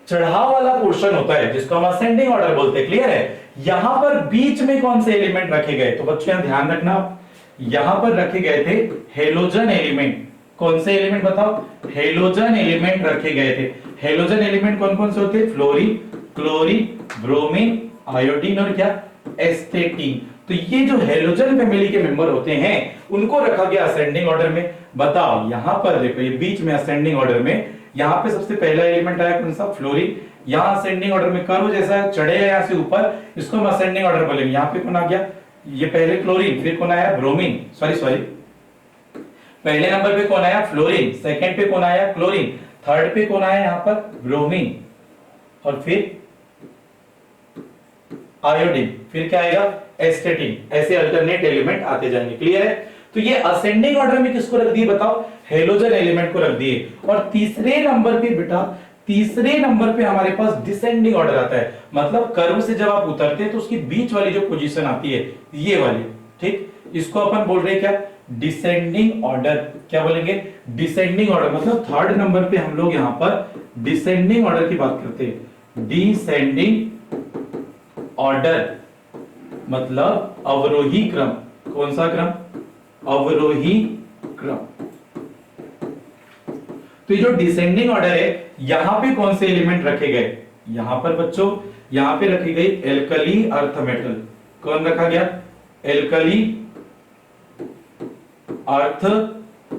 चढ़ाव वाला पोर्शन होता है जिसको हम असेंडिंग ऑर्डर बोलते हैं, क्लियर है? यहां पर बीच में कौन से एलिमेंट रखे गए? तो बच्चों यहां ध्यान रखना, यहां पर रखे गए थे हेलोजन एलिमेंट। कौन से एलिमेंट बताओ? हेलोजन एलिमेंट रखे गए थे। हेलोजन एलिमेंट कौन कौन से होते हैं? फ्लोरीन, क्लोरीन, ब्रोमीन, आयोडीन और क्या? एस्टेटीन। तो ये जो हेलोजन फैमिली के मेंबर होते हैं उनको रखा गया असेंडिंग ऑर्डर में। बताओ, यहां पर देखो, ये बीच में असेंडिंग ऑर्डर में यहां पे सबसे पहला एलिमेंट आया कौन सा? फ्लोरीन। यहां असेंडिंग ऑर्डर में कर्व जैसा चढ़ेगा यहां से ऊपर, इसको हम असेंडिंग ऑर्डर बोलेंगे। यहां पे कौन आ गया? ये पहले क्लोरीन, फिर कौन आया? ब्रोमीन। सॉरी, पहले नंबर पे कौन आया? फ्लोरीन। सेकंड पे कौन आया? क्लोरीन। थर्ड पे कौन आया यहां पर? ब्रोमीन। और फिर आयोडीन। फिर क्या आएगा? एस्टेटीन। ऐसे अल्टरनेट एलिमेंट आते जाएंगे, क्लियर है? तो ये असेंडिंग ऑर्डर में किसको रख दिए बताओ? हेलोजन एलिमेंट को रख दिए। और तीसरे नंबर पे बेटा तीसरे नंबर पे हमारे पास डिसेंडिंग ऑर्डर आता है, मतलब कर्व से जब आप उतरते हैं तो उसकी बीच वाली जो पोजीशन आती है ये वाली, ठीक, इसको अपन बोल रहे हैं क्या, डिसेंडिंग ऑर्डर। क्या बोलेंगे, डिसेंडिंग ऑर्डर, मतलब थर्ड नंबर पे हम लोग यहां पर डिसेंडिंग ऑर्डर की बात करते हैं। डिसेंडिंग ऑर्डर मतलब अवरोही क्रम। कौन सा क्रम, अवरोही क्रम। तो ये जो डिसेंडिंग ऑर्डर है, यहां पे कौन से एलिमेंट रखे गए, यहां पर बच्चों यहां पे रखी गई एल्कली अर्थ मेटल। कौन रखा गया, एल्कली अर्थ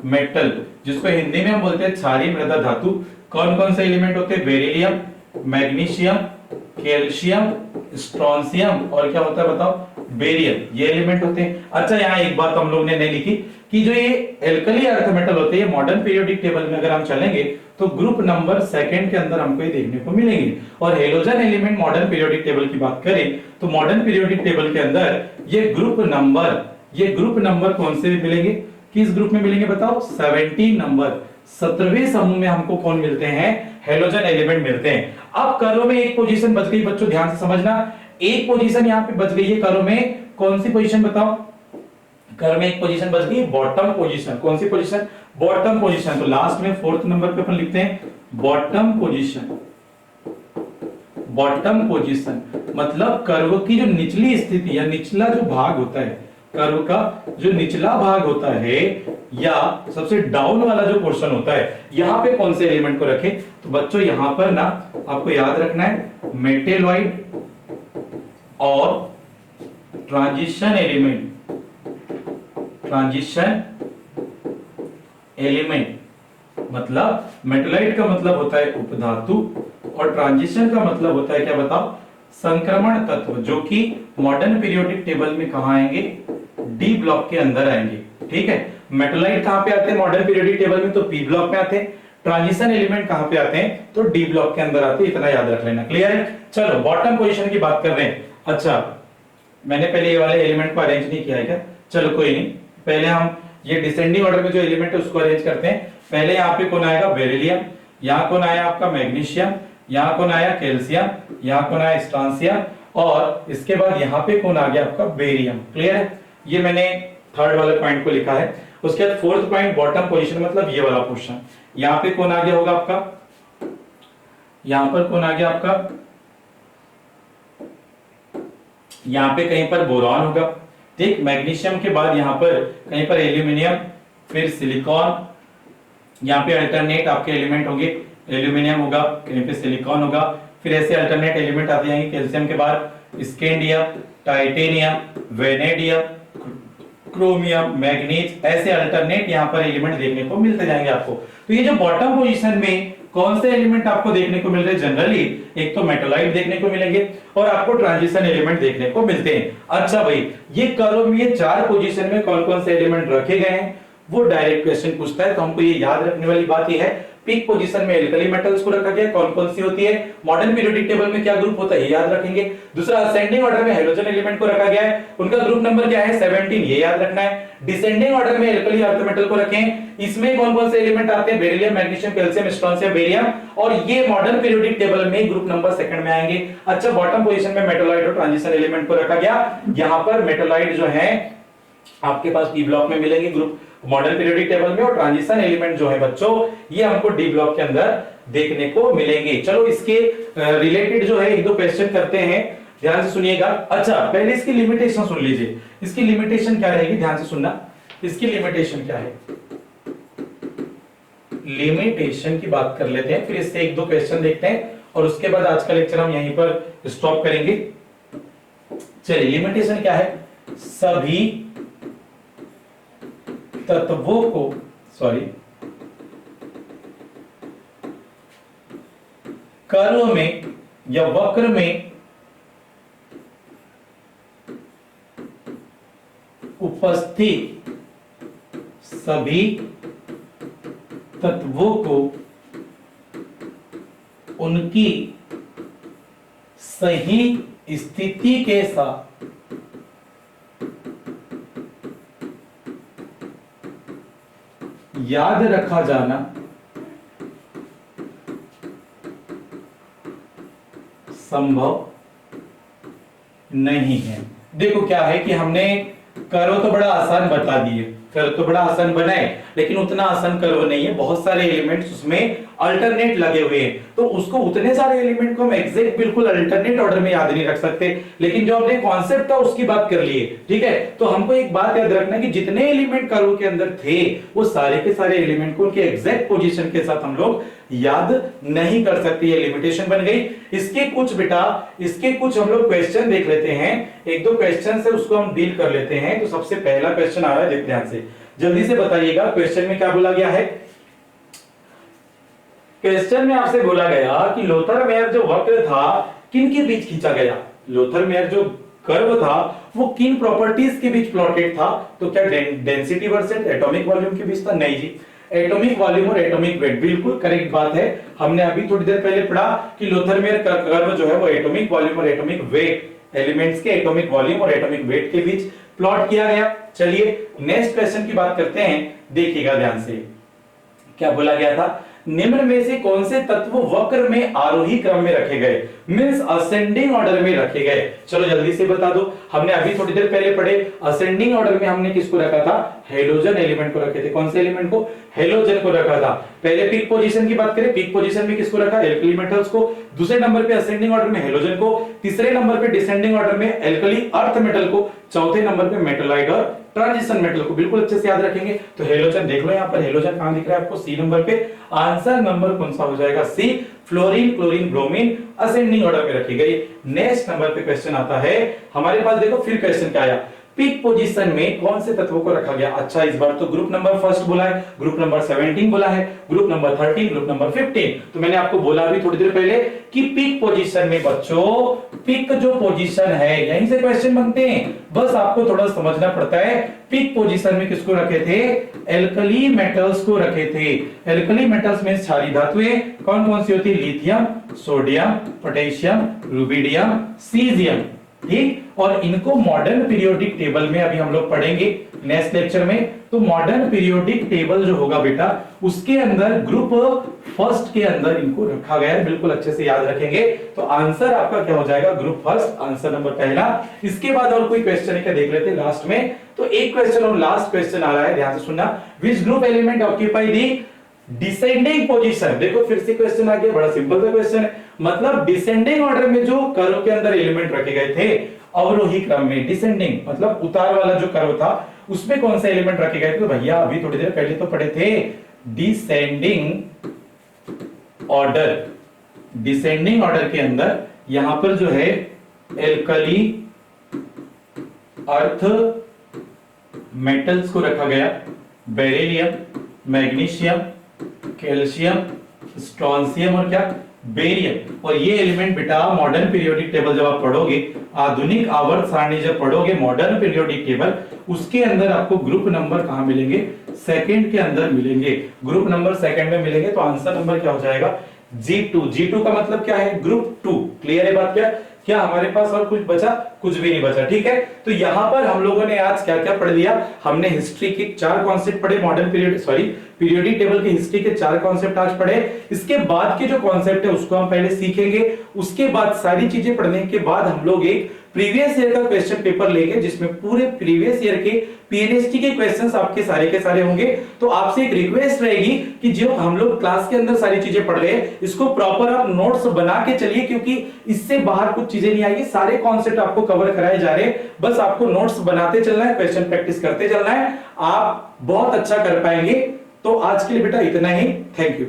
मेटल, जिसको हिंदी में हम बोलते हैं क्षारीय मृदा धातु। कौन कौन से एलिमेंट होते हैं, बेरिलियम, मैग्नीशियम, कैल्शियम, स्ट्रोंशियम और क्या होता है बताओ, बेरियम, ये एलिमेंट होते हैं। अच्छा यहाँ एक बात हम लोग ने नहीं लिखी कि जो ये एल्कली अर्थ मेटल होते हैं मॉडर्न पीरियोडिक टेबल में अगर हम चलेंगे तो ग्रुप नंबर सेकंड के अंदर हमको ये देखने को मिलेंगे। और halogen element modern periodic table की बात करें तो मॉडर्न पीरियोडिक टेबल के अंदर ये ग्रुप नंबर कौन से मिलेंगे, किस ग्रुप में मिलेंगे बताओ, 17 नंबर, 17वें समूह में हमको कौन मिलते हैं, हेलोजन एलिमेंट मिलते हैं। अब कर्व में एक पोजीशन बच गई बच्चों, ध्यान से समझना, एक पोजीशन यहां पे बच गई है कर्व में, कौन सी पोजीशन बताओ, कर्व में एक पोजीशन बच गई, बॉटम पोजीशन। कौन सी पोजीशन, बॉटम पोजीशन। तो लास्ट में फोर्थ नंबर पे अपन लिखते हैं बॉटम पोजीशन। बॉटम पोजीशन मतलब कर्व की जो निचली स्थिति या निचला जो भाग होता है, कर्व का जो निचला भाग होता है या सबसे डाउन वाला जो पोर्शन होता है, यहां पे कौन से एलिमेंट को रखें। तो बच्चों यहां पर ना आपको याद रखना है मेटेलॉइड और ट्रांजिशन एलिमेंट। ट्रांजिशन एलिमेंट मतलब मेटेलॉइड का मतलब होता है उपधातु और ट्रांजिशन का मतलब होता है क्या बताओ, संक्रमण तत्व, जो कि मॉडर्न पीरियोडिक टेबल में कहां आएंगे, डी ब्लॉक के अंदर आएंगे। ठीक है, मेटेलॉइड कहां पे आते हैं मॉडर्न पीरियोडिक टेबल में, तो पी ब्लॉक में आते हैं। ट्रांजिशन एलिमेंट कहां पे आते हैं, तो डी ब्लॉक के अंदर आते हैं। इतना याद रख लेना, क्लियर है। चलो बॉटम पोजीशन की बात कर रहे हैं। अच्छा मैंने पहले ये वाले एलिमेंट को अरेंज नहीं किया है क्या, चलो कोई नहीं, पहले हम ये डिसेंडिंग ऑर्डर में जो एलिमेंट है उसको अरेंज करते हैं। पहले यहाँ पे कौन आएगा, बेरिलियम, यहाँ कौन आया आपका मैग्नीशियम, यहाँ कौन आया कैल्शियम, यहाँ कौन आया स्ट्रांशियम और इसके बाद यहाँ पे कौन आ गया आपका बेरियम। क्लियर है, ये मैंने थर्ड वाले पॉइंट को लिखा है। उसके बाद फोर्थ पॉइंट बॉटम पोजीशन मतलब ये वाला पोर्शन, यहाँ पे कौन आ गया होगा आपका, यहाँ पर कौन आ गया आपका, यहाँ पे कहीं पर बोरॉन होगा, ठीक, मैग्नीशियम के बाद यहाँ पर कहीं पर एल्यूमिनियम, फिर सिलिकॉन, यहाँ पे अल्टरनेट आपके एलिमेंट होंगे, एल्यूमिनियम होगा, कहीं पे सिलिकॉन होगा, फिर ऐसे अल्टरनेट एलिमेंट आते जाएंगे। कैल्शियम के बाद scandium, titanium, vanadium, chromium, manganese, ऐसे अल्टरनेट यहाँ पर एलिमेंट देखने को मिलते जाएंगे आपको। तो ये जो बॉटम पोजीशन में कौन से एलिमेंट आपको देखने को मिल रहे हैं, जनरली एक तो मेटोलाइट देखने को मिलेंगे और आपको ट्रांजिशन एलिमेंट देखने को मिलते हैं। अच्छा भाई, ये कर्व में ये चार पोजीशन में कौन कौन से एलिमेंट रखे गए हैं वो डायरेक्ट क्वेश्चन पूछता है, तो हमको ये याद रखने वाली बात ये है पीक पोजीशन में एल्कली मेटल्स को रखा गया, कौन कौन सी होती है, मॉडर्न पीरियोडिक टेबल में क्या ग्रुप होता है ये याद रखेंगे। दूसरा असेंडिंग ऑर्डर में हेलोजन एलिमेंट को रखा गया है, उनका ग्रुप नंबर क्या है 17, ये याद रखना है। डिसेंडिंग ऑर्डर में एल्कली अर्थ मेटल को रखें, इसमें कौन कौन से एलिमेंट आते हैं, beryllium, magnesium, calcium, strontium, barium, और ये मॉडर्न पीरियोडिक टेबल में ग्रुप नंबर सेकंड में आएंगे। अच्छा बॉटम पोजीशन में मेटोलाइट और ट्रांजिशन एलिमेंट को रखा गया, यहां पर मेटोलाइट जो है आपके पास डी ब्लॉक में मिलेंगे ग्रुप मॉडर्न पीरियोडिक टेबल में, और ट्रांजिशन एलिमेंट जो है बच्चों ये हमको डी ब्लॉक के अंदर देखने को मिलेंगे। चलो इसके रिलेटेड जो है एक दो क्वेश्चन करते हैं, ध्यान से सुनिएगा। अच्छा पहले इसकी लिमिटेशन सुन लीजिए, इसकी लिमिटेशन क्या रहेगी, ध्यान से सुनना, इसकी लिमिटेशन क्या है, लिमिटेशन की बात कर लेते हैं, फिर इससे एक दो क्वेश्चन देखते हैं और उसके बाद आज का लेक्चर हम यहीं पर स्टॉप करेंगे। चलिए लिमिटेशन क्या है, सभी तत्वों को कर्व में या वक्र में उपस्थित सभी तत्वों को उनकी सही स्थिति के साथ याद रखा जाना संभव नहीं है। देखो क्या है कि हमने कर्व तो बड़ा आसान बता दिए, कर्व तो बड़ा आसान बनाए, लेकिन उतना आसान कर्व नहीं है, बहुत सारे एलिमेंट्स उसमें अल्टरनेट लगे हुए हैं, तो उसको उतने सारे एलिमेंट को हम एग्जैक्ट बिल्कुल अल्टरनेट ऑर्डर में याद नहीं रख सकते, लेकिन जो हमने कॉन्सेप्ट था उसकी बात कर लिए, ठीक है। तो हमको एक बात याद रखना कि जितने एलिमेंट कर्व के अंदर थे वो सारे के सारे एलिमेंट को उनके एग्जैक्ट पोजीशन के साथ हम लोग याद नहीं कर सकते, ये लिमिटेशन बन गई। इसके कुछ हम लोग क्वेश्चन देख लेते हैं, एक दो क्वेश्चन से उसको हम डील कर लेते हैं। तो सबसे पहला क्वेश्चन आ रहा है, देख ध्यान से, जल्दी से बताइएगा क्वेश्चन में क्या बोला गया है। क्वेश्चन में आपसे बोला गया कि लोथर मेयर जो वक्र था किन के बीच खींचा गया, लोथर मेयर जो कर्व था वो किन प्रॉपर्टीज के बीच प्लॉटेड था। तो क्या डेंसिटी वर्सेस एटॉमिक वॉल्यूम के बीच था? नहीं जी, एटॉमिक वॉल्यूम और एटॉमिक वेट, बिल्कुल करेक्ट बात है। हमने अभी थोड़ी देर पहले पढ़ा कि लोथर मेयर कर्व जो है वो एटॉमिक वॉल्यूम और एटॉमिक वेट, एलिमेंट्स के एटॉमिक वॉल्यूम और एटॉमिक वेट के बीच प्लॉट किया गया। चलिए नेक्स्ट क्वेश्चन की बात करते हैं, देखिएगा ध्यान से, क्या बोला गया था, निम्न में से कौन से तत्व वक्र में आरोही क्रम में रखे गए, मींस असेंडिंग ऑर्डर में रखे गए। चलो जल्दी से बता दो, हमने अभी थोड़ी देर पहले पढ़े असेंडिंग ऑर्डर में हमने किसको रखा था, हेलोजन एलिमेंट को रखे थे। कौन से एलिमेंट को? हेलोजन को रखा था। पहले पीक पोजीशन की बात करें, पीक पोजीशन में किसको रखा, एल्कली मेटल्स को, दूसरे नंबर पे असेंडिंग ऑर्डर में हेलोजन को, तीसरे नंबर पे डिसेंडिंग ऑर्डर में एल्कली अर्थ मेटल को, चौथे नंबर पे मेटलाइट और ट्रांजिशन मेटल को। बिल्कुल अच्छे से याद रखेंगे। तो हेलोजन देख लो, यहाँ पर हेलोजन कहां दिख रहा है आपको, सी नंबर पे। आंसर नंबर कौन सा हो जाएगा, C, fluorine, chlorine, bromine ascending order में रखी गई। नेक्स्ट नंबर पे क्वेश्चन आता है हमारे पास, देखो फिर क्वेश्चन क्या आया, पीक पोजीशन में कौन से तत्वों को रखा गया। अच्छा, इस बार तो ग्रुप नंबर फर्स्ट बोला है, ग्रुप नंबर 17 बोला है, ग्रुप नंबर 13, ग्रुप नंबर 15। तो मैंने आपको बोला भी थोड़ी देर पहले कि पीक पोजीशन में बच्चों, पीक जो पोजीशन है यहीं से क्वेश्चन बनते हैं, बस आपको थोड़ा समझना पड़ता है। पीक पोजीशन में किसको रखे थे, एल्कली मेटल्स को रखे थे। एल्कली मेटल्स में क्षारीय धातुएं कौन कौन सी होती है, lithium, sodium, potassium, rubidium, caesium, ठीक। और इनको मॉडर्न पीरियोडिक टेबल में अभी हम लोग पढ़ेंगे नेक्स्ट लेक्चर में। तो मॉडर्न पीरियोडिक टेबल जो होगा बेटा, उसके अंदर ग्रुप फर्स्ट के अंदर इनको रखा गया है, बिल्कुल अच्छे से याद रखेंगे। तो आंसर आपका क्या हो जाएगा, ग्रुप फर्स्ट, आंसर नंबर पहला। इसके बाद और कोई क्वेश्चन है क्या, देख लेते हैं लास्ट में। तो एक क्वेश्चन और लास्ट क्वेश्चन आ रहा है, ध्यान से सुनना, which group element occupy the descending position. देखो फिर से क्वेश्चन आ गया, बड़ा सिंपल सा क्वेश्चन है, मतलब डिसेंडिंग ऑर्डर में जो कर्व के अंदर एलिमेंट रखे गए थे, अवरोही क्रम में, डिसेंडिंग मतलब उतार वाला जो कर्व था उसमें कौन से एलिमेंट रखे गए थे। तो भैया अभी थोड़ी देर पहले तो पढ़े थे, डिसेंडिंग ऑर्डर, डिसेंडिंग ऑर्डर के अंदर यहां पर जो है एल्कली अर्थ मेटल्स को रखा गया, बेरिलियम, मैग्नीशियम, कैल्शियम, स्ट्रोंशियम और क्या, बेरियम। और ये एलिमेंट बेटा मॉडर्न पीरियोडिक टेबल जब आप पढ़ोगे, आधुनिक आवर्त सारणी जब पढ़ोगे मॉडर्न पीरियोडिक टेबल, उसके अंदर आपको ग्रुप नंबर कहां मिलेंगे, सेकंड के अंदर मिलेंगे, ग्रुप नंबर सेकंड में मिलेंगे। तो आंसर नंबर क्या हो जाएगा, G2। G2 का मतलब क्या है, ग्रुप 2। क्लियर है बात क्या हमारे पास और कुछ बचा, कुछ भी नहीं बचा, ठीक है। तो यहां पर हम लोगों ने आज क्या क्या पढ़ लिया, हमने हिस्ट्री के 4 कॉन्सेप्ट पढ़े, मॉडर्न पीरियोडिक टेबल के हिस्ट्री के 4 कॉन्सेप्ट आज पढ़े। इसके बाद के जो कॉन्सेप्ट है उसको हम पहले सीखेंगे, उसके बाद सारी चीजें पढ़ने के बाद हम लोग एक प्रीवियस ईयर का क्वेश्चन पेपर लेंगे जिसमें पूरे प्रीवियस ईयर के पीएनएसटी के क्वेश्चंस आपके सारे के सारे होंगे। तो आपसे एक रिक्वेस्ट रहेगी कि जो हम लोग क्लास के अंदर सारी चीजें पढ़ रहे हैं इसको प्रॉपर आप नोट्स बना के चलिए, क्योंकि इससे बाहर कुछ चीजें नहीं आएगी, सारे कॉन्सेप्ट आपको कवर कराए जा रहे हैं, बस आपको नोट्स बनाते चलना है, क्वेश्चन प्रैक्टिस करते चलना है, आप बहुत अच्छा कर पाएंगे। तो आज के लिए बेटा इतना ही, थैंक यू।